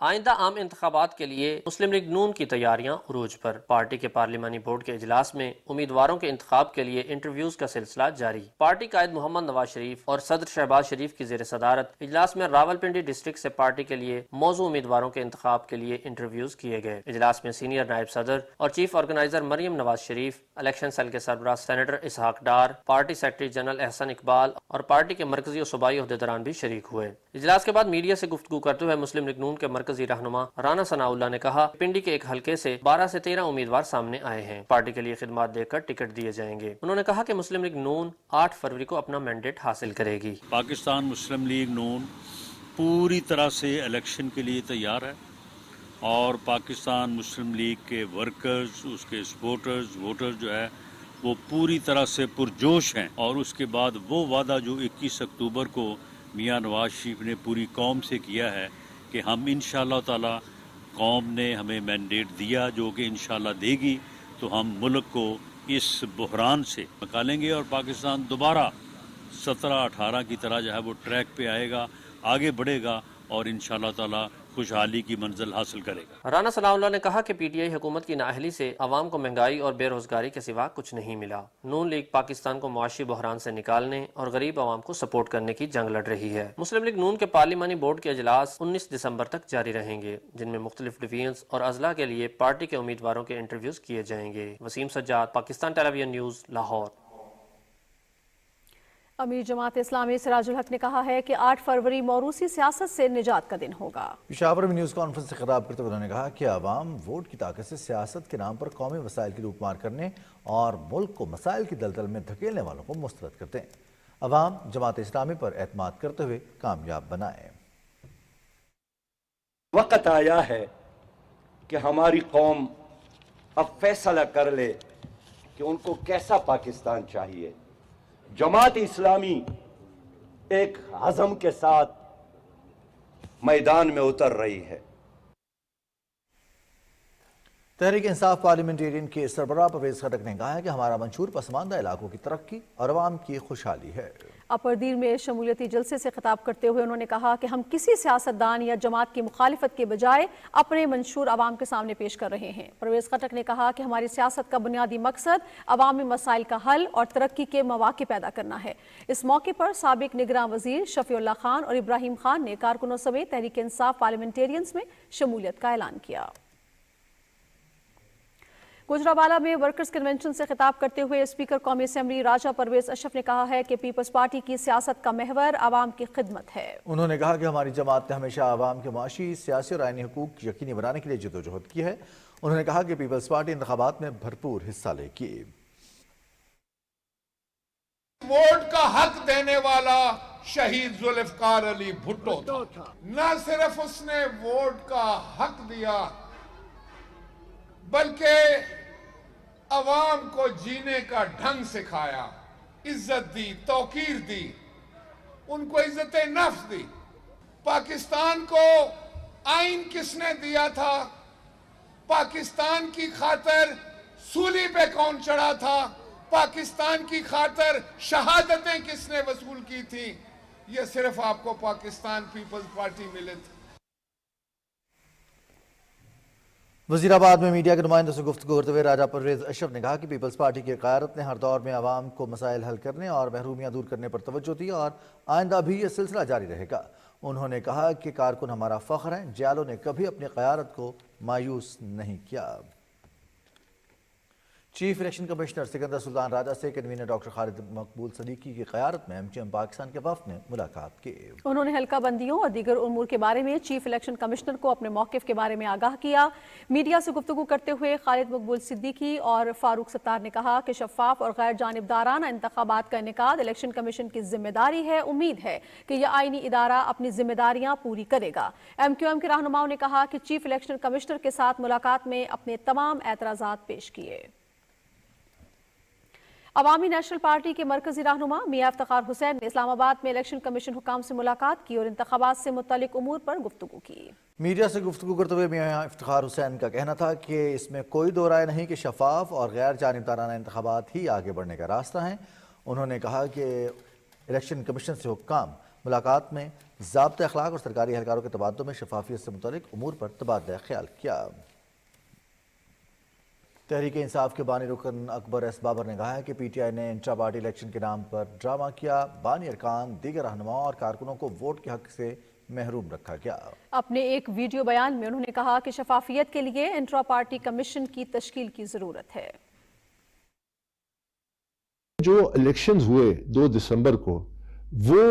आइंदा आम इंतखाबात के लिए मुस्लिम लीग नून की तैयारियां उरूज पर। पार्टी के पार्लिमानी बोर्ड के इजलास में उम्मीदवारों के इंतखाब के लिए इंटरव्यूज का सिलसिला जारी। पार्टी कायद मोहम्मद नवाज शरीफ और सदर शहबाज शरीफ की जेर सदारत इजलास में रावलपिंडी डिस्ट्रिक्ट से पार्टी के लिए मौजू उम्मीदवारों के इंतखाब के लिए इंटरव्यूज किए गए। इजलास में सीनियर नायब सदर और chief organiser Maryam Nawaz Sharif, election cell के सरबराह senator Ishaq Dar, party secretary general Ahsan Iqbal और पार्टी के मरकजी और सूबाई अहदेदारान भी शरीक हुए। इजलास के बाद मीडिया से गुफ्तगू करते हुए मुस्लिम लीग नून के मरकजी रहनुमा राना सनाउल्लाह ने कहा, पिंडी के एक हलके से 12 से 13 उम्मीदवार सामने आए हैं। पार्टी के लिए खिदमत देकर टिकट दिए जाएंगे। उन्होंने कहा कि मुस्लिम लीग नून 8 फरवरी को अपना मैंडेट हासिल करेगी। पाकिस्तान मुस्लिम लीग नून पूरी तरह से इलेक्शन के लिए तैयार है और पाकिस्तान मुस्लिम लीग के वर्कर्स, उसके सपोर्टर्स, वोटर्स जो है वो पूरी तरह से पुरजोश हैं। और उसके बाद वो वादा जो 21 अक्टूबर को मियां नवाज शरीफ ने पूरी कौम से किया है कि हम इंशाअल्लाह ताला, कौम ने हमें मैंडेट दिया जो कि इंशाअल्लाह देगी, तो हम मुल्क को इस बहरान से निकालेंगे और पाकिस्तान दोबारा 17-18 की तरह जो है वो ट्रैक पे आएगा, आगे बढ़ेगा और इंशाअल्लाह ताला खुशहाली की मंजिल हासिल करेगा। राना सनाउल्लाह ने कहा कि पीटीआई हुकूमत की नाअहली से आवाम को महंगाई और बेरोजगारी के सिवा कुछ नहीं मिला। नून लीग पाकिस्तान को मुआशी बहरान से निकालने और गरीब आवाम को सपोर्ट करने की जंग लड़ रही है। मुस्लिम लीग नून के पार्लिमानी बोर्ड के इजलास 19 दिसंबर तक जारी रहेंगे, जिनमें मुख्तलिफ डिवीजन्स और अजला के लिए पार्टी के उम्मीदवारों के इंटरव्यूज किए जाएंगे। Waseem Sajjad, Pakistan television news, Lahore. अमीर जमात इस्लामी सिराजुल हक ने कहा है कि 8 फरवरी मौरूसी सियासत से निजात का दिन होगा। पेशावर में न्यूज़ कॉन्फ्रेंस से खिताब करते हुए उन्होंने कहा कि आवाम वोट की ताकत से सियासत के नाम पर कौमी वसाइल की लूटमार करने और मुल्क को मसाइल की दलदल में धकेलने वालों को मुस्तरद करते हैं। आवाम जमात इस्लामी पर एतमाद करते हुए कामयाब बनाए। वक्त आया है कि हमारी कौम अब फैसला कर ले कि उनको कैसा पाकिस्तान चाहिए। जमात इस्लामी एक अज़म के साथ मैदान में उतर रही है। तहरीक इंसाफ पार्लियामेंटेरियन के सरबराह परवेज खटक ने कहा है कि हमारा मंशूर पसमानदा इलाकों की तरक्की और अवाम की खुशहाली है। अपरदीर में शमूलियती जलसे से खिताब करते हुए उन्होंने कहा कि हम किसी सियासतदान या जमात की मुखालिफत के बजाय अपने मंशूर अवाम के सामने पेश कर रहे हैं। परवेज खटक ने कहा कि हमारी सियासत का बुनियादी मकसद अवामी मसाइल का हल और तरक्की के मौके पैदा करना है। इस मौके पर साबिक निगरान वजीर शफीउल्लाह खान और इब्राहिम खान ने कारकुनों समेत तहरीक इंसाफ पार्लियामेंटेरियंस में शमूलियत का ऐलान किया। गुजरावाला में वर्कर्स कन्वेंशन से खिताब करते हुए स्पीकर कौमी असेंबली राजा परवेज अशरफ ने कहा है कि पीपल्स पार्टी की सियासत का महवर आवाम की खिदमत है। उन्होंने कहा कि हमारी जमात ने हमेशा आवाम के माशी, सियासी और आईनी हुकूक यकीनी बनाने के लिए जदोजहद की है। उन्होंने कहा कि पीपल्स पार्टी इंतखाबात में भरपूर हिस्सा लेगी। वोट का हक देने वाला शहीद जुल्फकार अली भुट्टो था। न सिर्फ उसने वोट का हक दिया बल्कि अवाम को जीने का ढंग सिखाया, इज्जत दी, तौकीर दी, उनको इज्जत नफ्स दी। पाकिस्तान को आइन किसने दिया था? पाकिस्तान की खातिर सूली पे कौन चढ़ा था? पाकिस्तान की खातिर शहादतें किसने वसूल की थी? ये सिर्फ आपको पाकिस्तान पीपल्स पार्टी मिले थे। वजीराबाद में मीडिया के नुमाइंदों से गुफ्तगू करते हुए राजा परवेज अशरफ ने कहा कि पीपल्स पार्टी की क़यादत ने हर दौर में आवाम को मसाइल हल करने और महरूमियाँ दूर करने पर तवज्जो दी और आइंदा भी ये सिलसिला जारी रहेगा। उन्होंने कहा कि कारकुन हमारा फ़ख्र हैं, जियालो ने कभी अपनी क़यादत को मायूस नहीं किया। Chief election commissioner Sikandar Sultan Raja से कन्वीनर डॉक्टर खालिद मकबूल सदीकी की क़यादत में एमजीएम पाकिस्तान के वफ़द ने मुलाकात की। उन्होंने हल्का बंदियों और दीगर उमूर के बारे में चीफ इलेक्शन कमिश्नर को अपने मौक़िफ़ के बारे में आगाह किया। मीडिया से गुफ्तगू करते हुए खालिद मकबूल सिद्दीकी और फारूक सत्तार ने कहा कि शफाफ और गैर जानिबदाराना इंतखाबात का इनेकाद इलेक्शन कमीशन की जिम्मेदारी है। उम्मीद है कि यह आईनी इदारा अपनी जिम्मेदारियां पूरी करेगा। MQM के रहनुमाओं ने कहा कि चीफ इलेक्शन कमिश्नर के साथ मुलाकात में अपने तमाम एतराज़ात पेश किए। अवामी नेशनल पार्टी के मरकजी रहनुमा मियां इफ्तिखार हुसैन ने इस्लामाबाद में इलेक्शन कमीशन हुकाम से मुलाकात की और इंतखाबात से मुतल्लिक उमूर पर गुफ्तगू की। मीडिया से गुफ्तगू करते हुए मियां इफ्तिखार हुसैन का कहना था कि इसमें कोई दो राय नहीं कि शफाफ और गैर जानिबदाराना इंतखाबात ही आगे बढ़ने का रास्ता है। उन्होंने कहा कि इलेक्शन कमीशन से हुक्काम मुलाकात में ज़ाब्ते अखलाक और सरकारी एहलकारों के तबादलों में शफाफियत से मुतल्लिक उमूर पर तबादला ख्याल किया। तहरीक इंसाफ के बानी रुकन अकबर एस बाबर ने कहा है कि PTI ने इंट्रा पार्टी इलेक्शन के नाम पर ड्रामा किया। बानी अरकान, दीगर रहनुमाओं और कारकुनों को वोट के हक से महरूम रखा गया। अपने एक वीडियो बयान में उन्होंने कहा कि शफाफियत के लिए इंट्रा पार्टी कमीशन की तश्कील की जरूरत है। जो इलेक्शंस हुए 2 दिसंबर को, वो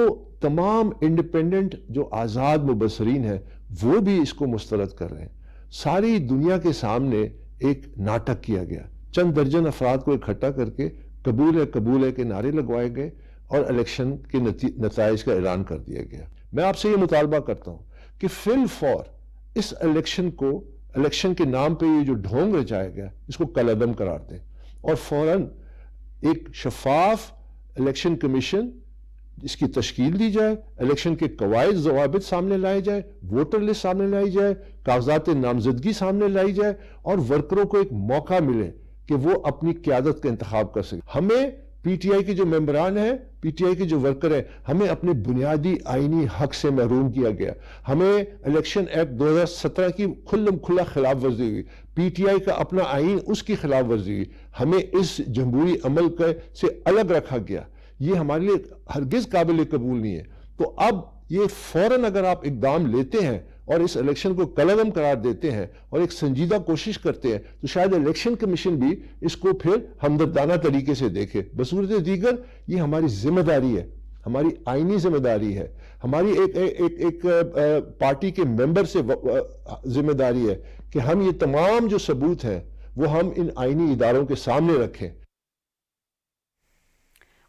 तमाम इंडिपेंडेंट जो आज़ाद मुबसरीन है وہ بھی اس کو مسترد کر رہے ہیں۔ ساری دنیا کے سامنے ایک ناٹک کیا گیا، چند درجن افراد کو اکٹھا کر کے قبول ہے کے نعرے لگوائے گئے اور الیکشن کے نتائج کا اعلان کر دیا گیا۔ میں آپ سے یہ مطالبہ کرتا ہوں کہ فی الفور اس الیکشن کے نام پہ یہ جو ڈھونگ رچایا گیا اس کو کالعدم قرار دیں اور فوراً ایک شفاف الیکشن کمیشن اس کی تشکیل دی جائے، الیکشن کے قواعد ضوابط سامنے لائے جائے، ووٹر لسٹ سامنے لائی جائے، کاغذات نامزدگی سامنے لائی جائے اور ورکروں کو ایک موقع ملے کہ وہ اپنی قیادت کا انتخاب کر سکے۔ ہمیں پی ٹی آئی کے جو ممبران ہیں، پی ٹی آئی کے جو ورکر ہیں، ہمیں اپنے بنیادی آئینی حق سے محروم کیا گیا۔ ہمیں الیکشن ایکٹ 2017 کی کھلم کھلا خلاف ورزی ہوئی، پی ٹی آئی کا اپنا آئین اس کی خلاف ورزی ہوئی، ہمیں اس جمہوری عمل سے الگ رکھا گیا۔ یہ ہمارے لیے ہرگز قابل قبول نہیں ہے۔ تو اب یہ فوراً اگر آپ اقدام لیتے ہیں اور اس الیکشن کو کالعدم قرار دیتے ہیں اور ایک سنجیدہ کوشش کرتے ہیں تو شاید الیکشن کمیشن بھی اس کو پھر ہمدردانہ طریقے سے دیکھے۔ بصورت دیگر یہ ہماری ذمہ داری ہے، ہماری آئینی ذمہ داری ہے، ہماری ایک پارٹی کے ممبر سے ذمہ داری ہے کہ ہم یہ تمام جو ثبوت ہیں وہ ہم ان آئینی اداروں کے سامنے رکھیں۔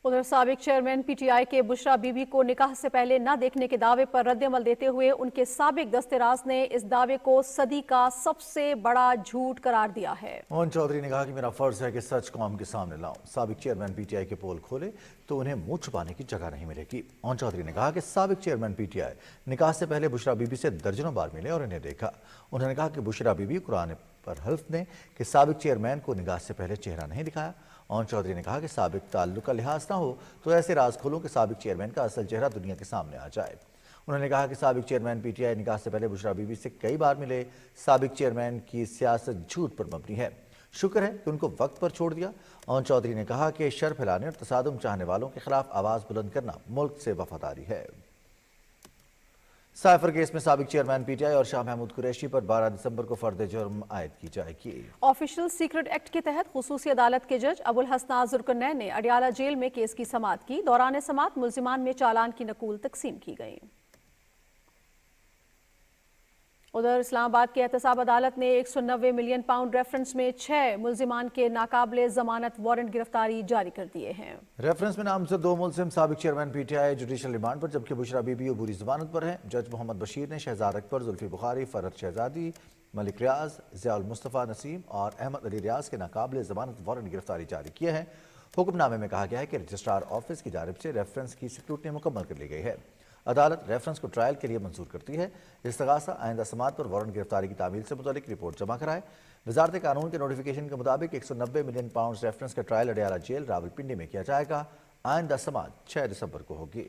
ادھر سابق چیئرمین پی ٹی آئی کے بشرا بی بی کو نکاح سے پہلے نہ دیکھنے کے دعوے پر رد عمل دیتے ہوئے ان کے سابق دست راز نے اس دعوے کو صدی کا سب سے بڑا جھوٹ قرار دیا ہے۔ موہن چودھری نے کہا کہ میرا فرض ہے کہ سچ قوم کے سامنے لاؤں۔ سابق چیئرمین پی ٹی آئی کے پول کھولے تو انہیں منہ چھپانے کی جگہ نہیں ملے گی۔ موہن چودھری نے کہا کہ سابق چیئرمین پی ٹی آئی نکاح سے پہلے بشرا بی بی سے درجنوں بار ملے اور انہیں دیکھا۔ انہوں نے کہا کہ بشرا بی بی قرآن پر حلف دیں کہ سابق چیئرمین کو نکاح سے پہلے چہرہ نہیں دکھایا۔ موہن چودھری نے کہا کہ سابق تعلق کا لحاظ نہ ہو تو ایسے راز کھولوں کہ سابق چیئرمین کا اصل چہرہ دنیا کے سامنے آ جائے۔ انہوں نے کہا کہ سابق چیئرمین پی ٹی آئی نکاح سے پہلے بشرا بی بی سے کئی بار ملے۔ سابق چیئرمین کی سیاست جھوٹ پر مبنی ہے، شکر ہے کہ ان کو وقت پر چھوڑ دیا۔ موہن چودھری نے کہا کہ شر پھیلانے اور تصادم چاہنے والوں کے خلاف آواز بلند کرنا ملک سے وفاداری ہے۔ سائفر کیس میں سابق چیئرمین پی ٹی آئی اور شاہ محمود قریشی پر 12 دسمبر کو فرد جرم عائد کی جائے گی۔ آفیشل سیکرٹ ایکٹ کے تحت خصوصی عدالت کے جج ابوالحسن ذوالقرنین نے اڈیالہ جیل میں کیس کی سماعت کی۔ دوران سماعت ملزمان میں چالان کی نقول تقسیم کی گئی۔ ادھر اسلام آباد کی احتساب عدالت نے 190 ملین پاؤنڈ ریفرنس میں 6 ملزمان کے ناقابل ضمانت وارنٹ گرفتاری جاری کر دیے ہیں۔ ریفرنس میں نامزد 2 ملزم سابق chairman P T I judicial remand پر جبکہ بشرا بی بی عبوری ضمانت پر ہیں۔ جج محمد بشیر نے شہزاد اکبر، زلفی بخاری، فرحت شہزادی، ملک ریاض، ضیاء المصطفیٰ نسیم اور احمد علی ریاض کے ناقابل ضمانت وارنٹ گرفتاری جاری کیے ہیں۔ حکم نامے میں کہا گیا ہے کہ رجسٹرار آفس کی جانب سے ریفرنس کی سکروٹنی مکمل کر لی گئی ہے۔ عدالت ریفرنس کو ٹرائل کے لیے منظور کرتی ہے۔ استغاثہ آئندہ سماعت پر وارنٹ گرفتاری کی تعمیل سے متعلق رپورٹ جمع کرائے۔ وزارت قانون کے نوٹیفیکیشن کے مطابق 190 ملین پاؤنڈ ریفرنس کا ٹرائل اڈیالہ جیل راولپنڈی میں کیا جائے گا۔ آئندہ سماعت 6 دسمبر کو ہوگی۔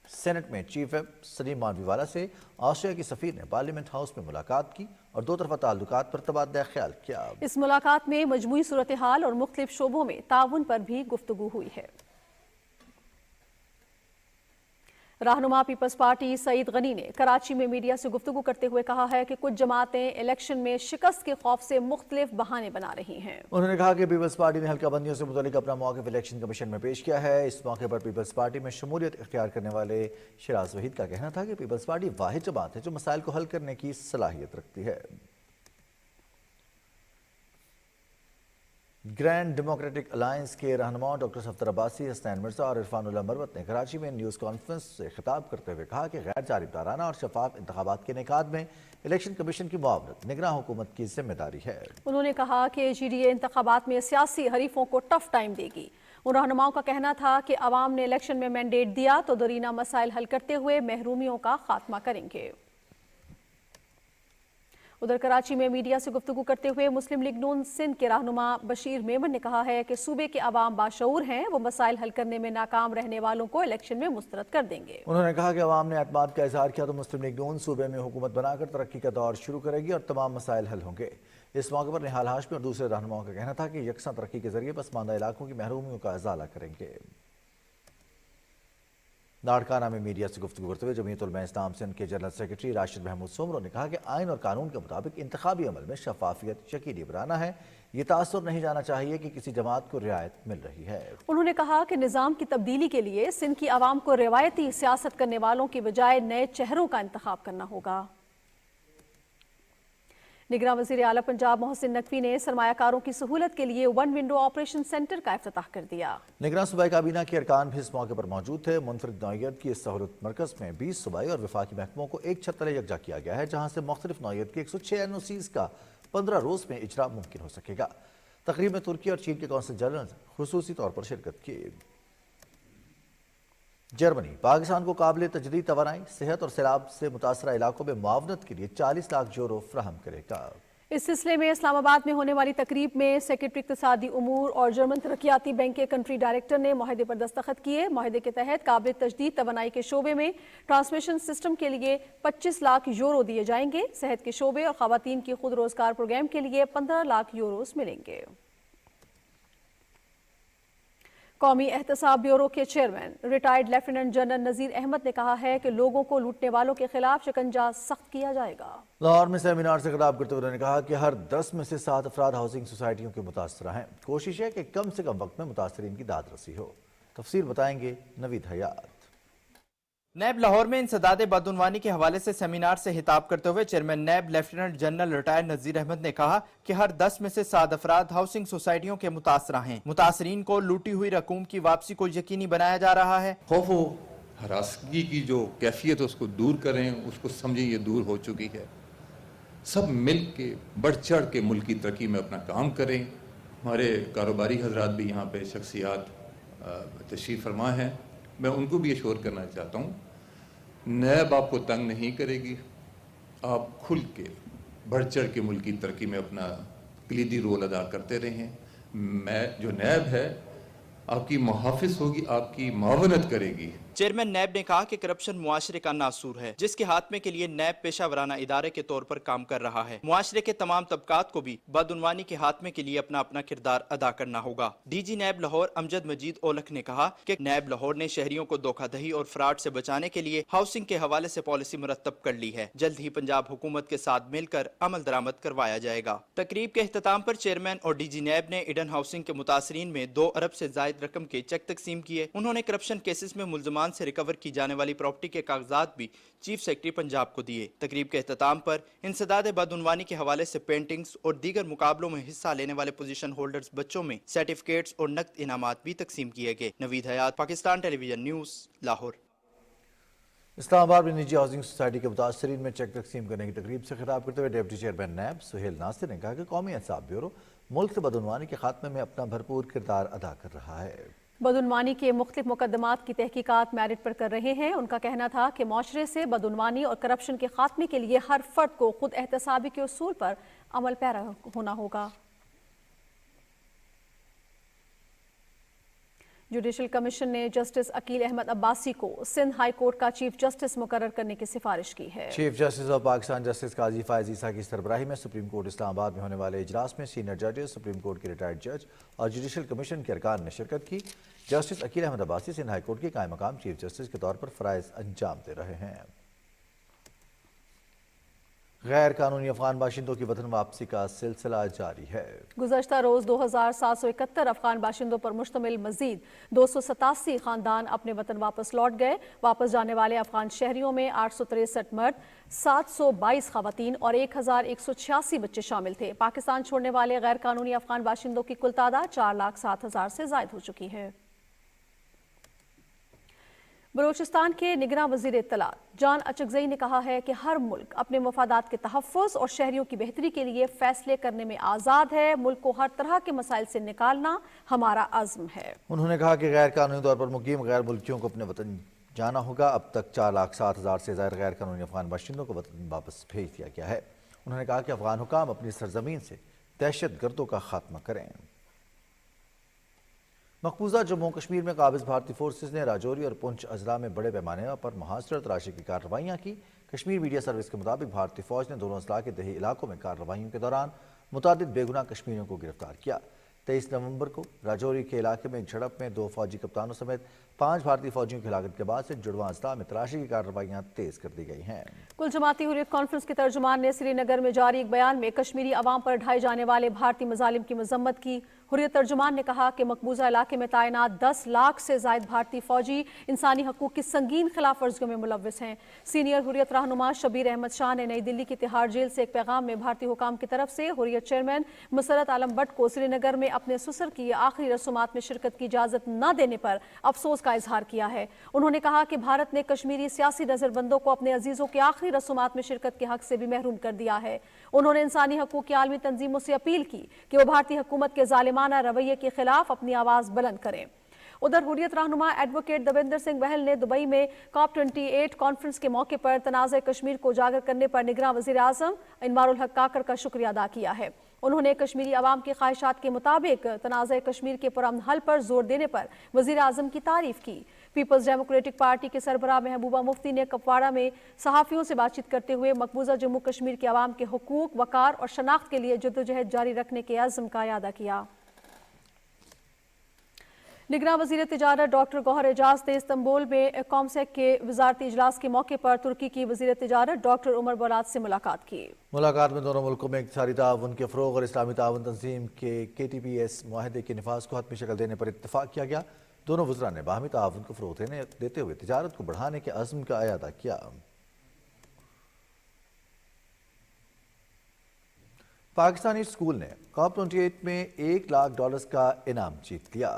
سینٹ میں چیف ویپ سلیم مانوی والا سے آسٹریلیا کی سفیر نے پارلیمنٹ ہاؤس میں ملاقات کی اور دو طرفہ تعلقات پر تبادلہ خیال کیا۔ اس ملاقات میں مجموعی صورتحال اور مختلف شعبوں میں تعاون پر بھی گفتگو ہوئی ہے۔ رہنما پیپلز پارٹی سعید غنی نے کراچی میں میڈیا سے گفتگو کرتے ہوئے کہا ہے کہ کچھ جماعتیں الیکشن میں شکست کے خوف سے مختلف بہانے بنا رہی ہیں۔ انہوں نے کہا کہ پیپلز پارٹی نے حلقہ بندیوں سے متعلق اپنا موقف الیکشن کمیشن میں پیش کیا ہے۔ اس موقع پر پیپلز پارٹی میں شمولیت اختیار کرنے والے شراز وحید کا کہنا تھا کہ پیپلز پارٹی واحد جماعت ہے جو مسائل کو حل کرنے کی صلاحیت رکھتی ہے۔ گرینڈ ڈیموکریٹک الائنس کے رہنماؤں ڈاکٹر صفدر عباسی، حسنین مرزا اور عرفان اللہ مروت نے کراچی میں نیوز کانفرنس سے خطاب کرتے ہوئے کہا کہ غیر جانبدارانہ اور شفاف انتخابات کے انعقاد میں الیکشن کمیشن کی معاونت نگراں حکومت کی ذمہ داری ہے۔ انہوں نے کہا کہ جی ڈی اے انتخابات میں سیاسی حریفوں کو ٹف ٹائم دے گی۔ ان رہنماؤں کا کہنا تھا کہ عوام نے الیکشن میں مینڈیٹ دیا تو درینہ مسائل حل کرتے ہوئے محرومیوں کا خاتمہ کریں گے۔ ادھر کراچی میں میڈیا سے گفتگو کرتے ہوئے مسلم لیگ نون سندھ کے رہنما بشیر میمن نے کہا ہے کہ صوبے کے عوام باشعور ہیں، وہ مسائل حل کرنے میں ناکام رہنے والوں کو الیکشن میں مسترد کر دیں گے۔ انہوں نے کہا کہ عوام نے اعتماد کا اظہار کیا تو مسلم لیگ نون صوبے میں حکومت بنا کر ترقی کا دور شروع کرے گی اور تمام مسائل حل ہوں گے۔ اس موقع پر نہال ہاشمی اور دوسرے رہنماؤں کا کہنا تھا کہ یکساں ترقی کے ذریعے پسماندہ علاقوں کی محرومیوں کا ازالہ کریں گے۔ لاڑکانہ میں میڈیا سے گفتگو کرتے ہوئے جمعیت علماء اسلام سندھ کے جنرل سیکرٹری راشد محمود سومرو نے کہا کہ آئین اور قانون کے مطابق انتخابی عمل میں شفافیت یقینی بنانا ہے۔ یہ تاثر نہیں جانا چاہیے کہ کسی جماعت کو رعایت مل رہی ہے۔ انہوں نے کہا کہ نظام کی تبدیلی کے لیے سندھ کی عوام کو روایتی سیاست کرنے والوں کی بجائے نئے چہروں کا انتخاب کرنا ہوگا۔ نگراں وزیر اعلیٰ پنجاب محسن نقوی نے سرمایہ کاروں کی سہولت کے لیے ون ونڈو آپریشن سینٹر کا افتتاح کر دیا۔ نگراں صوبائی کابینہ کے ارکان بھی اس موقع پر موجود تھے۔ منفرد نوعیت کی اس سہولت مرکز میں 20 صوبائی اور وفاقی محکموں کو ایک چھت تلے یکجا کیا گیا ہے، جہاں سے مختلف نوعیت کے 106 NOCs کا 15 روز میں اجرا ممکن ہو سکے گا۔ تقریب میں ترکی اور چین کے کونسل جنرل خصوصی طور پر شرکت کی۔ جرمنی پاکستان کو قابل تجدید توانائی، صحت اور سیلاب سے متاثرہ علاقوں میں معاونت کے لیے 40 لاکھ یورو فراہم کرے گا۔ اس سلسلے میں اسلام آباد میں ہونے والی تقریب میں سیکرٹری اقتصادی امور اور جرمن ترقیاتی بینک کے کنٹری ڈائریکٹر نے معاہدے پر دستخط کیے۔ معاہدے کے تحت قابل تجدید توانائی کے شعبے میں ٹرانسمیشن سسٹم کے لیے 25 لاکھ یورو دیے جائیں گے۔ صحت کے شعبے اور خواتین کی خود روزگار پروگرام کے لیے 15 لاکھ یوروز ملیں گے۔ قومی احتساب بیورو کے chairman retired lieutenant general Nazir Ahmed نے کہا ہے کہ لوگوں کو لوٹنے والوں کے خلاف شکنجہ سخت کیا جائے گا۔ لاہور میں سیمینار سے خطاب کرتے ہوئے انہوں نے کہا کہ ہر 10 میں سے 7 افراد ہاؤسنگ سوسائٹیوں کے متاثرہ ہیں۔ کوشش ہے کہ کم سے کم وقت میں متاثرین کی داد رسی ہو۔ تفصیل بتائیں گے نوید حیات۔ نیب لاہور میں انسداد بدعنوانی کے حوالے سے سیمینار سے خطاب کرتے ہوئے chairman NAB lieutenant general retired Nazir Ahmed نے کہا کہ ہر 10 میں سے 7 افراد ہاؤسنگ سوسائٹیوں کے متاثرہ ہیں۔ متاثرین کو لوٹی ہوئی رقوم کی واپسی کو یقینی بنایا جا رہا ہے۔ خوف و ہراسگی کی جو کیفیت اس کو دور کریں، اس کو سمجھیں یہ دور ہو چکی ہے۔ سب مل کے بڑھ چڑھ کے ملک کی ترقی میں اپنا کام کریں۔ ہمارے کاروباری حضرات بھی یہاں پہ شخصیات تشریف فرما ہیں، میں ان کو بھی اشور کرنا چاہتا ہوں، نیب آپ کو تنگ نہیں کرے گی، آپ کھل کے بڑھ چڑھ کے ملک کی ترقی میں اپنا کلیدی رول ادا کرتے رہیں۔ میں جو نیب ہے آپ کی محافظ ہوگی، آپ کی معاونت کرے گی۔ چیئرمین نیب نے کہا کہ کرپشن معاشرے کا ناسور ہے، جس کے خاتمے کے لیے نیب پیشہ ورانہ ادارے کے طور پر کام کر رہا ہے۔ معاشرے کے تمام طبقات کو بھی بدعنوانی کے خاتمے کے لیے اپنا اپنا کردار ادا کرنا ہوگا۔ ڈی جی نیب لاہور امجد مجید اولکھ نے کہا کہ نیب لاہور نے شہریوں کو دھوکہ دہی اور فراڈ سے بچانے کے لیے ہاؤسنگ کے حوالے سے پالیسی مرتب کر لی ہے۔ جلد ہی پنجاب حکومت کے ساتھ مل کر عمل درآمد کروایا جائے گا۔ تقریب کے اختتام پر چیئرمین اور ڈی جی نیب نے ایڈن ہاؤسنگ کے متاثرین میں 2 ارب سے زائد رقم کے چیک تقسیم کیے۔ انہوں نے کرپشن کیسز میں ملزمان سے ریکور کی جانے والی پراپرٹی کے کاغذات بھی چیف سیکرٹری پنجاب کو دیے۔ تقریب کے اختتام پر انسداد بدعنوانی کے حوالے سے پینٹنگز اور دیگر مقابلوں میں حصہ لینے والے پوزیشن ہولڈرز بچوں میں سرٹیفکیٹس اور نقد انعامات بھی تقسیم کیے گئے۔ نوید حیات، پاکستان ٹیلی ویژن نیوز، لاہور۔ اسلام آباد میں نجی ہاؤسنگ سوسائٹی کے متاثرین میں چیک تقسیم کرنے کی تقریب سے خطاب کرتے ہوئے ڈپٹی چیئرمین نیب سہیل ناصر نے کہا کہ قومی احتساب بیورو ملک سے بدعنوانی کے خاتمے میں اپنا بھرپور کردار ادا کر رہا ہے۔ بدعنوانی کے مختلف مقدمات کی تحقیقات میرٹ پر کر رہے ہیں۔ ان کا کہنا تھا کہ معاشرے سے بدعنوانی اور کرپشن کے خاتمے کے لیے ہر فرد کو خود احتسابی کے اصول پر عمل پیرا ہونا ہوگا۔ جوڈیشل کمیشن نے جسٹس عقیل احمد عباسی کو سندھ ہائی کورٹ کا چیف جسٹس مقرر کرنے کی سفارش کی ہے۔ Chief justice of Pakistan justice قاضی فائز عیسیٰ کی سربراہی میں سپریم کورٹ اسلام آباد میں ہونے والے اجلاس میں سینئر ججز، سپریم کورٹ کے ریٹائرڈ جج اور جوڈیشل کمیشن کے ارکان نے شرکت کی۔ Justice Aqeel Ahmed Abbasi Sindh high court کے قائم مقام چیف جسٹس کے طور پر فرائض انجام دے رہے ہیں۔ غیر قانونی افغان باشندوں کی وطن واپسی کا سلسلہ جاری ہے۔ گزشتہ روز 2771 افغان باشندوں پر مشتمل مزید 287 خاندان اپنے وطن واپس لوٹ گئے۔ واپس جانے والے افغان شہریوں میں 863 مرد، 722 خواتین اور 1186 بچے شامل تھے۔ پاکستان چھوڑنے والے غیر قانونی افغان باشندوں کی کل تعداد 4,07,000 سے زائد ہو چکی ہے۔ بلوچستان کے نگراں وزیر اطلاعات جان اچکزئی نے کہا ہے کہ ہر ملک اپنے مفادات کے تحفظ اور شہریوں کی بہتری کے لیے فیصلے کرنے میں آزاد ہے۔ ملک کو ہر طرح کے مسائل سے نکالنا ہمارا عزم ہے۔ انہوں نے کہا کہ غیر قانونی طور پر مقیم غیر ملکیوں کو اپنے وطن جانا ہوگا۔ اب تک 4,07,000 سے زائد غیر قانونی افغان باشندوں کو وطن واپس بھیج دیا گیا ہے۔ انہوں نے کہا کہ افغان حکام اپنی سرزمین سے دہشت گردوں کا خاتمہ کریں۔ مقبوضہ جموں و کشمیر میں قابض بھارتی فورسز نے راجوری اور پنچ اضلاع میں بڑے پیمانے پر محاصرہ تلاشی کی کارروائیاں کی۔ کشمیر میڈیا سروس کے مطابق بھارتی فوج نے دونوں اضلاع کے دیہی علاقوں میں کارروائیوں کے دوران متعدد بے گناہ کشمیریوں کو گرفتار کیا۔ 23 नवंबर को राजौरी के इलाके में एक झड़प में 2 फौजी कप्तानों समेत 5 भारतीय फौजियों की हलाकत के बाद से जुड़वां अजला में तलाशी की कार्रवाइयां तेज कर दी गई हैं। कुल जमाती हुर्रियत कॉन्फ्रेंस के तर्जुमान ने श्रीनगर में जारी एक बयान में कश्मीरी अवाम पर ढाए जाने वाले भारतीय मजालिम की मजम्मत की। हुर्रियत तर्जुमान ने कहा कि मकबूजा इलाके में तैनात 10 लाख से जायद भारतीय फौजी इंसानी हकूक की संगीन खिलाफ वर्जियों में मुलव्वस हैं। सीनियर हुर्रियत रहनुमा शबीर अहमद शाह ने नई दिल्ली की तिहाड़ जेल से एक पैगाम में भारतीय हुकाम की तरफ से हुर्रियत चेयरमैन मसरत आलम भट्ट को श्रीनगर में अपने ससुर की आखिरी रसूमात में शिरकत की इजाजत न देने पर अफसोस का इजहार किया है। उन्होंने कहा कि भारत ने कश्मीरी सियासी नजरबंदों को अपने अजीजों की आखिरी रसूमात में शिरकत के हक से भी महरूम कर दिया है। उन्होंने इंसानी हकूक की आलमी तंजीमों से अपील की कि वो भारतीय हुकूमत के जालिमाना रवैये के खिलाफ अपनी आवाज बुलंद करें। उधर हुर्रियत रहनुमा एडवोकेट दविंदर सिंह बहल ने दुबई में COP28 कॉन्फ्रेंस के मौके पर तनाज़े कश्मीर को उजागर करने पर निगरान वज़ीर आज़म इनवारुल हक काकड़ का शुक्रिया अदा किया है। उन्होंने कश्मीरी अवाम की ख्वाहिशात के मुताबिक तनाज़े कश्मीर के पुरअमन हल पर जोर देने पर वज़ीर आज़म की तारीफ की। पीपल्स डेमोक्रेटिक पार्टी के सरबराह महबूबा मुफ्ती ने कुपवाड़ा में सहाफ़ियों से बातचीत करते हुए मकबूजा जम्मू कश्मीर के अवाम के हुकूक, वकार और शनाख्त के लिए जद्दोजहद जारी रखने के अज़्म का इयादा किया। निगरान वज़ीर तिजारत डॉक्टर गौहर एजाज ने इस्तांबुल में कॉमसेक के वजारती इजलास के मौके पर तुर्की की वज़ीर तिजारत डॉक्टर उमर बोलात से मुलाकात की। मुलाकात में दोनों मुल्कों में इक़्तिसादी ताउन के फ़रोग़ और इस्लामी ताउन तंजीम के KTPS मुआहदे के निफाज़ को हतमी शक्ल देने पर इत्तफ़ाक़ किया गया। दोनों वज़रा ने बाहमी ताउन को फ़रोग़ देते हुए तिजारत को बढ़ाने के अज़्म का इयादा किया। पाकिस्तानी स्कूल ने COP28 में $1 लाख का इनाम जीत लिया।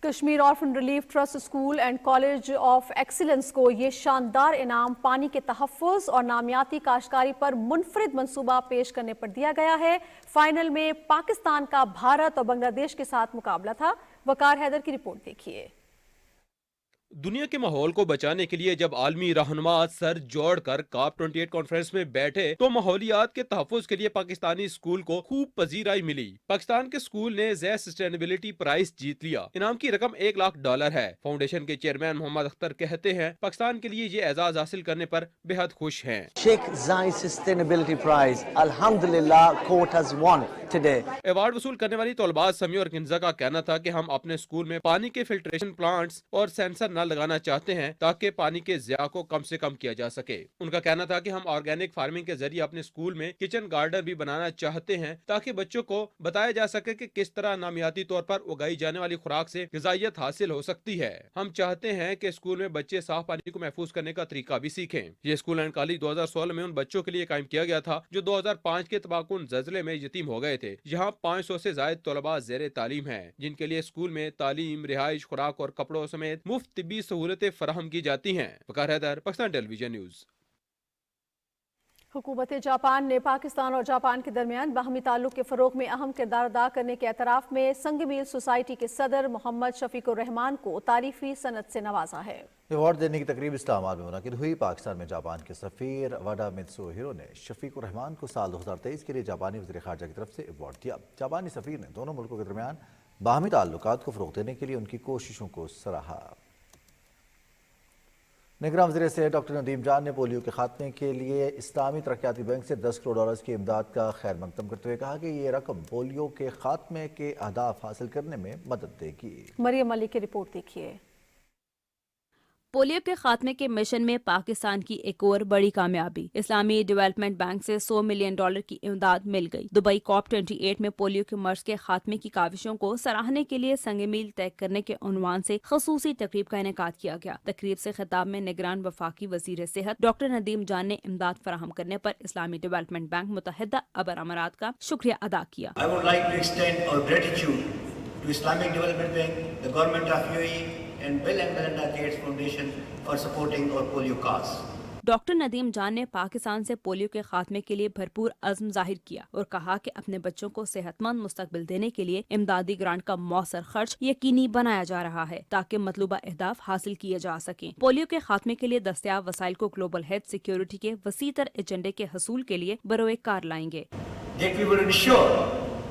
Kashmir orphan relief trust school and college of excellence को ये शानदार इनाम पानी के तहफ़्फ़ुज़ और नामियाती काश्तकारी पर मुनफरिद मंसूबा पेश करने पर दिया गया है। फाइनल में पाकिस्तान का भारत और बांग्लादेश के साथ मुकाबला था। वकार हैदर की रिपोर्ट देखिए। दुनिया के माहौल को बचाने के लिए जब आलमी रहनुमा सर जोड़कर COP28 कॉन्फ्रेंस में बैठे तो माहौलियात के तहफ़्फ़ुज़ के लिए पाकिस्तानी स्कूल को खूब पजीराई मिली। पाकिस्तान के स्कूल ने ज़ैद सस्टेनेबिलिटी प्राइज जीत लिया। इनाम की रकम $1 लाख है। फाउंडेशन के चेयरमैन मोहम्मद अख्तर कहते हैं पाकिस्तान के लिए ये एजाज हासिल करने पर बेहद खुश हैं। शेख जायद सस्टेनेबिलिटी प्राइज अल्हम्दुलिल्लाह court has won today. Award वसूल करने वाली तलबा समी और किंजा का कहना था कि हम अपने स्कूल में पानी के फिल्ट्रेशन प्लांट्स और सेंसर न लगाना चाहते हैं ताकि पानी के ज़िया को कम से कम किया जा सके। उनका कहना था कि हम ऑर्गेनिक फार्मिंग के जरिए अपने स्कूल में किचन गार्डन भी बनाना चाहते हैं ताकि बच्चों को बताया जा सके कि किस तरह नामियाती तौर पर उगाई जाने वाली खुराक से ग़िज़ाइयत हासिल हो सकती है। हम चाहते हैं कि स्कूल में बच्चे साफ पानी को महफूज करने का तरीका भी सीखें। ये स्कूल एंड कॉलेज 2016 में उन बच्चों के लिए कायम किया गया था जो 2005 के तबाहकुन ज़लज़ले में यतीम हो गए थे। यहाँ 500 से ज़ायद तलबा ज़ेरे तालीम हैं जिनके लिए स्कूल में तालीम, रिहाइश, खुराक और कपड़ों समेत मुफ्त तिब्बी सहूलतें फराहम की जाती हैं। वकार हैदर, पाकिस्तान टेलीविजन न्यूज़। हुकूमत जापान ने पाकिस्तान और जापान के दरमियान बाहमी ताल्लुक के फ़रोग़ में अहम किरदार अदा करने के एतराफ़ में संगमील सोसाइटी के सदर मोहम्मद शफीकुर रहमान को तारीफ़ी सनद से नवाजा है। अवार्ड देने की तकरीब इस्लामाबाद में मुनक़िद हुई। पाकिस्तान में जापान के सफ़ीर वाडा मित्सुहिरो ने शफीकुर रहमान को साल 2023 के लिए जापानी वज़ीर ख़ारजा की तरफ से अवार्ड दिया। जापानी सफ़ीर ने दोनों मुल्कों के दरमियान बाहमी ताल्लुकात को फ़रोग़ देने के लिए उनकी कोशिशों को सराहा। निगरान वज़ीर से डॉक्टर नदीम जान ने पोलियो के खात्मे के लिए इस्लामी तरक्याती बैंक से $10 करोड़ की इमदाद का खैर मकदम करते हुए कहा कि ये रकम पोलियो के खात्मे के अहदाफ हासिल करने में मदद देगी। मरियम अली की रिपोर्ट देखिए। पोलियो के खात्मे के मिशन में पाकिस्तान की एक और बड़ी कामयाबी, इस्लामी डेवलपमेंट बैंक से $100 मिलियन की इमदाद मिल गई। दुबई COP28 में पोलियो के मर्ज के खात्मे की काविशों को सराहने के लिए संग मील तय करने के उन्वान से खसूसी तकरीब का इनेकाद किया गया। तकरीब से खिताब में निगरान वफाकी वजीर सेहत डॉक्टर नदीम जान ने इमदाद फराहम करने पर इस्लामी डेवलपमेंट बैंक मुत्तहिदा अरब अमारात का शुक्रिया अदा किया। I would like to extend our gratitude to Islamic Development Bank, the government of UAE and Bill and Melinda Gates Foundation for supporting our polio cause. Doctor Nadeem जान ने पाकिस्तान से पोलियो के खात्मे के लिए भरपूर अज़्म जाहिर किया और कहा कि अपने बच्चों को सेहतमंद मुस्तकबिल देने के लिए इमदादी ग्रांट का मौसर खर्च यकीनी बनाया जा रहा है ताकि मतलूबा अहदाफ हासिल किए जा सकें। पोलियो के खात्मे के लिए दस्तयाब वसाइल को ग्लोबल हेल्थ सिक्योरिटी के वसीतर एजेंडे के हसूल के लिए बरोए कार लाएंगे। That we will ensure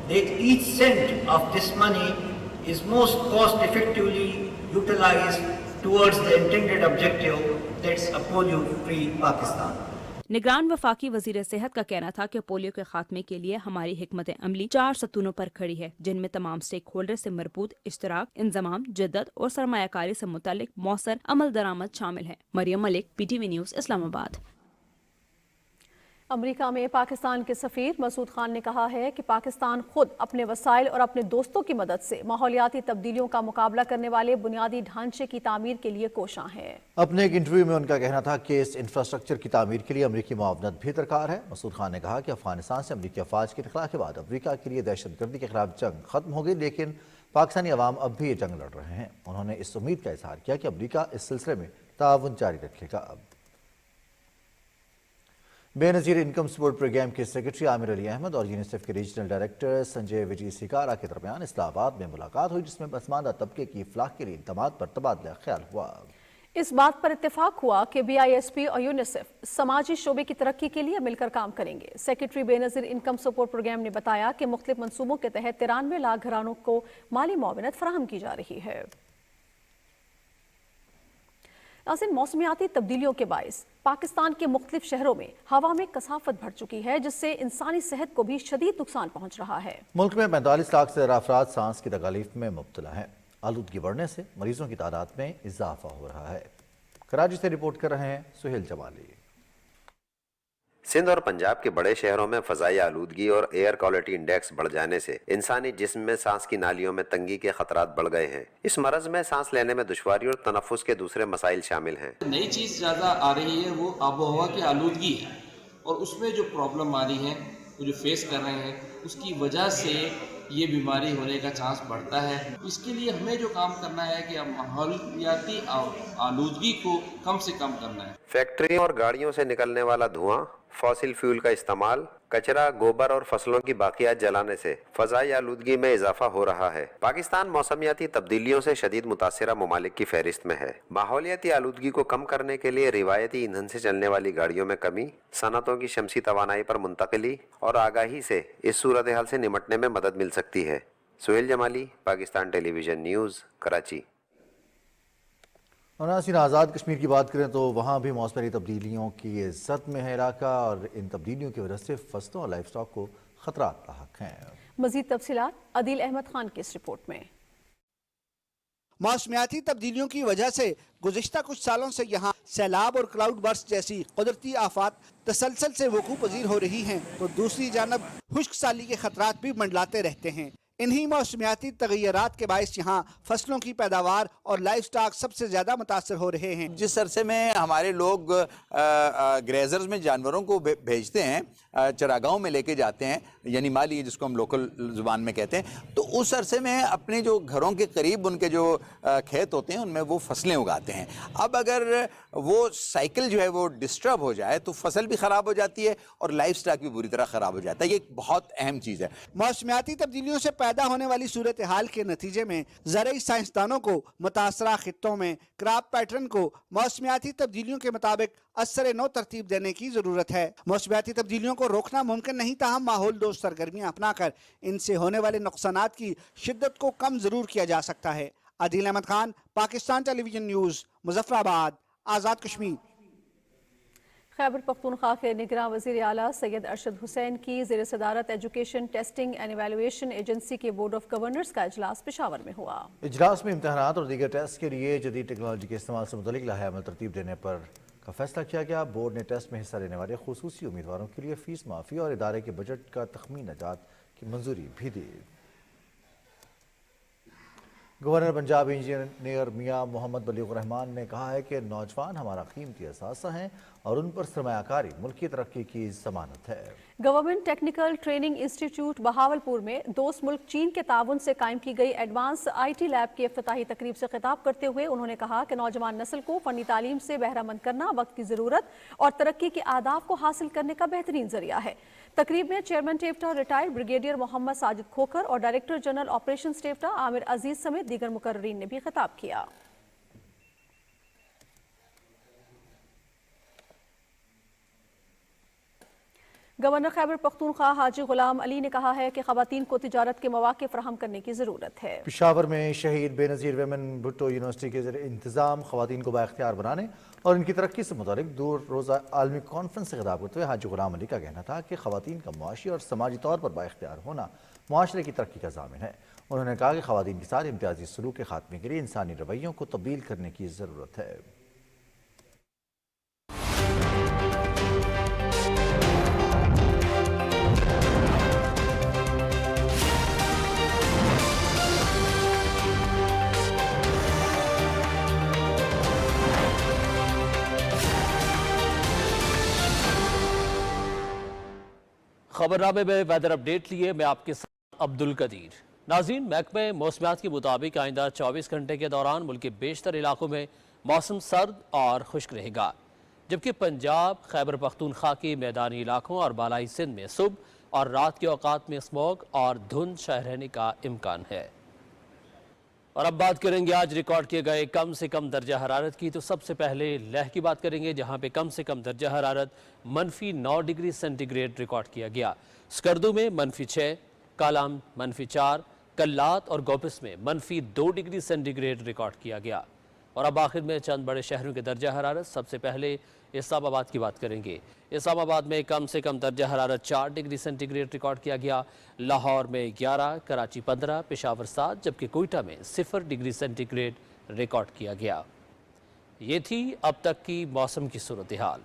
that each cent of this money is most cost effectively utilized towards the intended objective, that's a polio-free Pakistan. निगरान वफाकी वजीर सेहत का कहना था कि पोलियो के खात्मे के लिए हमारी हिकमत अमली 4 सतूनों पर खड़ी है, जिनमें तमाम स्टेक होल्डर से मरबूत इश्तराक, इंजमाम, जिद्दत और सरमायाकारी से मुतालिक मौसर अमल दरामद शामिल है। Maryam Malik, PTV news, Islamabad. America में पाकिस्तान के सफीर मसूद खान ने कहा है कि पाकिस्तान खुद अपने वसाइल और अपने दोस्तों की मदद से माहौलियाती तब्दीलियों का मुकाबला करने वाले बुनियादी ढांचे की तामीर के लिए कोशां है। अपने एक इंटरव्यू में उनका कहना था कि इस इंफ्रास्ट्रक्चर की तामीर के लिए अमरीकी मुआवनत भी दरकार है। मसूद खान ने कहा कि अफगानिस्तान से अमरीकी अफवाज के इनखला के बाद अमरीका के लिए दहशतगर्दी के खिलाफ जंग खत्म हो गई, लेकिन पाकिस्तानी अवाम अब भी ये जंग लड़ रहे हैं। उन्होंने इस उम्मीद का इजहार किया कि अमरीका इस सिलसिले में ताउन जारी रखेगा। बेनज़ीर इनकम सपोर्ट प्रोग्राम के सेक्रेटरी आमिर अली अहमद और यूनिसेफ के रीजनल डायरेक्टर संजय विजय सिकारा के दरमियान इस्लामाबाद में मुलाकात हुई, जिसमें पसमानदा तबके की इफलाह के लिए इक़दामात पर तबादला ख्याल हुआ। इस बात पर इत्तेफाक हुआ कि BISP और यूनिसेफ समाजी शोबे की तरक्की के लिए मिलकर काम करेंगे। Secretary Benazir income support programme ने बताया कि मुख्तलिफ मनसूबों के तहत 93 लाख घरानों को माली मुआवनत फराहम की जा रही है। नाज़रीन, मौसमियाती तब्दीलियों के बाइस पाकिस्तान के मुख्तलिफ शहरों में हवा में कसाफत बढ़ चुकी है, जिससे इंसानी सेहत को भी शदीद नुकसान पहुंच रहा है। मुल्क में 45 लाख से ज़्यादा अफराद सांस की तकलीफ में मुब्तला हैं। आलूदगी बढ़ने से मरीजों की तादाद में इजाफा हो रहा है। कराची से रिपोर्ट कर रहे हैं सुहेल जमाली। सिंध और पंजाब के बड़े शहरों में फ़ज़ाई आलूदगी और एयर क्वालिटी इंडेक्स बढ़ जाने से इंसानी जिस्म में सांस की नालियों में तंगी के खतरात बढ़ गए हैं। इस मरज़ में सांस लेने में दुश्वारी और तनफ़ुस के दूसरे मसाइल शामिल हैं। नई चीज़ ज़्यादा आ रही है वो आबो हवा की आलूदगी है, और उसमें जो प्रॉब्लम आ रही है, वो जो फेस कर रहे हैं, उसकी वजह से ये बीमारी होने का चांस बढ़ता है। इसके लिए हमें जो काम करना है कि माहौलियाती आलूदगी को कम से कम करना है। फैक्ट्रियों और गाड़ियों से निकलने वाला धुआं, फॉसिल फ्यूल का इस्तेमाल, कचरा, गोबर और फसलों की बाकियात जलाने से फ़ज़ाई आलूदगी में इजाफा हो रहा है। पाकिस्तान मौसमियाती तब्दीलियों से शदीद मुतासिरा ममालिक की फहरिस्त में है। माहौलियाती आलूदगी को कम करने के लिए रिवायती ईंधन से चलने वाली गाड़ियों में कमी, सनतों की शमसी तवानाई पर मुंतकिली और आगाही से इस सूरत हाल से निमटने में मदद मिल सकती है। Suhail Jamali, Pakistan television news, Karachi. और नाज़रीन, आज़ाद कश्मीर की बात करें तो वहाँ भी मौसमी तब्दीलियों की इज़्ज़त में है इलाका, और इन तब्दीलियों की वजह से फसलों और लाइफ स्टॉक को खतरात लाहक हैं। मज़ीद तफसीलात अदील अहमद खान की इस रिपोर्ट में। मौसमियाती तब्दीलियों की वजह से गुज़िश्ता कुछ सालों से यहाँ सैलाब और क्लाउड बर्स्ट जैसी कुदरती आफात तसलसल से वकूअ पजीर हो रही हैं, तो दूसरी जानब खुश्क साली के खतरात भी मंडलाते रहते हैं। इन्हीं मौसमियाती तगय्युरात के बायस यहाँ फसलों की पैदावार और लाइफ स्टॉक सबसे ज़्यादा मुतासर हो रहे हैं। जिस अरसे में हमारे लोग ग्रेजर्स में जानवरों को भेजते हैं, चरागाहों में लेके जाते हैं, यानी माली जिसको हम लोकल ज़ुबान में कहते हैं, तो उस अरसे में अपने जो घरों के करीब उनके जो खेत होते हैं उनमें वो फसलें उगाते हैं। अब अगर वो साइकिल जो है वो डिस्टर्ब हो जाए तो फसल भी ख़राब हो जाती है और लाइफ स्टॉक भी बुरी तरह ख़राब हो जाता है। ये एक बहुत अहम चीज़ है। मौसमियाती तब्दीलियों से पैदा होने वाली सूरत हाल के नतीजे में ज़रई साइंसदानों को मुतासरा खित्तों में क्रॉप पैटर्न को मौसमियाती तब्दीलियों के मुताबिक असर नौ तरतीब देने की ज़रूरत है। मौसमियाती तब्दीलियों को रोकना मुमकिन नहीं, ताहम माहौल दोस्त सरगर्मियाँ अपनाकर इनसे होने वाले नुकसानात की शिद्दत को कम ज़रूर किया जा सकता है। Adeel Ahmad Khan, Pakistan television news, Muzaffarabad, Azad Kashmir. खैबर पख्तूनख्वा के निगरान वज़ीर आला सैयद अरशद हुसैन की ज़ेर सदारत education testing and evaluation agency के बोर्ड ऑफ गवर्नर्स का इजलास पेशावर में हुआ। इजलास में इम्तहानात और दीगर टेस्ट के लिए जदीद टेक्नोलॉजी के इस्तेमाल से मुतल्लिक़ लाहे-ए-अमल तरतीब देने पर का फैसला किया गया। बोर्ड ने टेस्ट में हिस्सा लेने वाले खुसूसी उम्मीदवारों के लिए फीस माफ़ी और इदारे के बजट का तखमीन नजात की मंजूरी भी दी। गवर्नर पंजाब इंजीनियर मियां मोहम्मद बलीगुर रहमान ने कहा है कि नौजवान हमारा कीमती असासा हैं और उन पर सरमायाकारी मुल्क की तरक्की की ज़मानत है। Government technical training institute Bahawalpur में दोस्त मुल्क चीन के ताउन से कायम की गई एडवांस IT लैब की इफ्तिताही तकरीब से खिताब करते हुए उन्होंने कहा कि नौजवान नस्ल को फ़नी तालीम से बहरामंद करना वक्त की ज़रूरत और तरक्की के आदाब को हासिल करने का बेहतरीन जरिया है। तकरीब में chairman TEPTA retired brigadier Mohammad Sajid Khokhar और director general operation TEPTA Aamir Aziz समेत दीगर मुकर्ररीन ने भी खिताब किया। گورنر خیبر پختونخوا حاجی غلام علی نے کہا ہے کہ خواتین کو تجارت کے مواقع فراہم کرنے کی ضرورت ہے۔ پشاور میں شہید بے نظیر ویمن بھٹو یونیورسٹی کے زیر انتظام خواتین کو بااختیار بنانے اور ان کی ترقی سے متعلق دور روزہ عالمی کانفرنس سے خطاب کرتے ہوئے حاجی غلام علی کا کہنا تھا کہ خواتین کا معاشی اور سماجی طور پر بااختیار ہونا معاشرے کی ترقی کا ضامن ہے۔ انہوں نے کہا کہ خواتین کے ساتھ امتیازی سلوک کے خاتمے کے لیے انسانی رویوں کو تبدیل کرنے کی ضرورت ہے۔ خبرنامے میں ویدر اپڈیٹ لیے میں آپ کے ساتھ عبد القدیر۔ ناظرین، محکمہ موسمیات کے مطابق آئندہ 24 گھنٹے کے دوران ملک کے بیشتر علاقوں میں موسم سرد اور خشک رہے گا، جبکہ پنجاب، خیبر پختونخوا کے میدانی علاقوں اور بالائی سندھ میں صبح اور رات کے اوقات میں اسموگ اور دھند شائع رہنے کا امکان ہے۔ اور اب بات کریں گے آج ریکارڈ کیے گئے کم سے کم درجہ حرارت کی۔ تو سب سے پہلے لیہ کی بات کریں گے، جہاں پہ کم سے کم درجہ حرارت -9 ڈگری سینٹی گریڈ ریکارڈ کیا گیا۔ سکردو میں -6، کالام -4، کلات اور گوپس میں -2 ڈگری سینٹی گریڈ ریکارڈ کیا گیا۔ اور اب آخر میں چند بڑے شہروں کے درجہ حرارت۔ سب سے پہلے اسلام آباد کی بات کریں گے۔ اسلام آباد میں کم سے کم درجہ حرارت 4 ڈگری سینٹی گریڈ ریکارڈ کیا گیا۔ لاہور میں 11، کراچی 15، پشاور 7، جبکہ کوئٹہ میں 0 ڈگری سینٹی گریڈ ریکارڈ کیا گیا۔ یہ تھی اب تک کی موسم کی صورتحال۔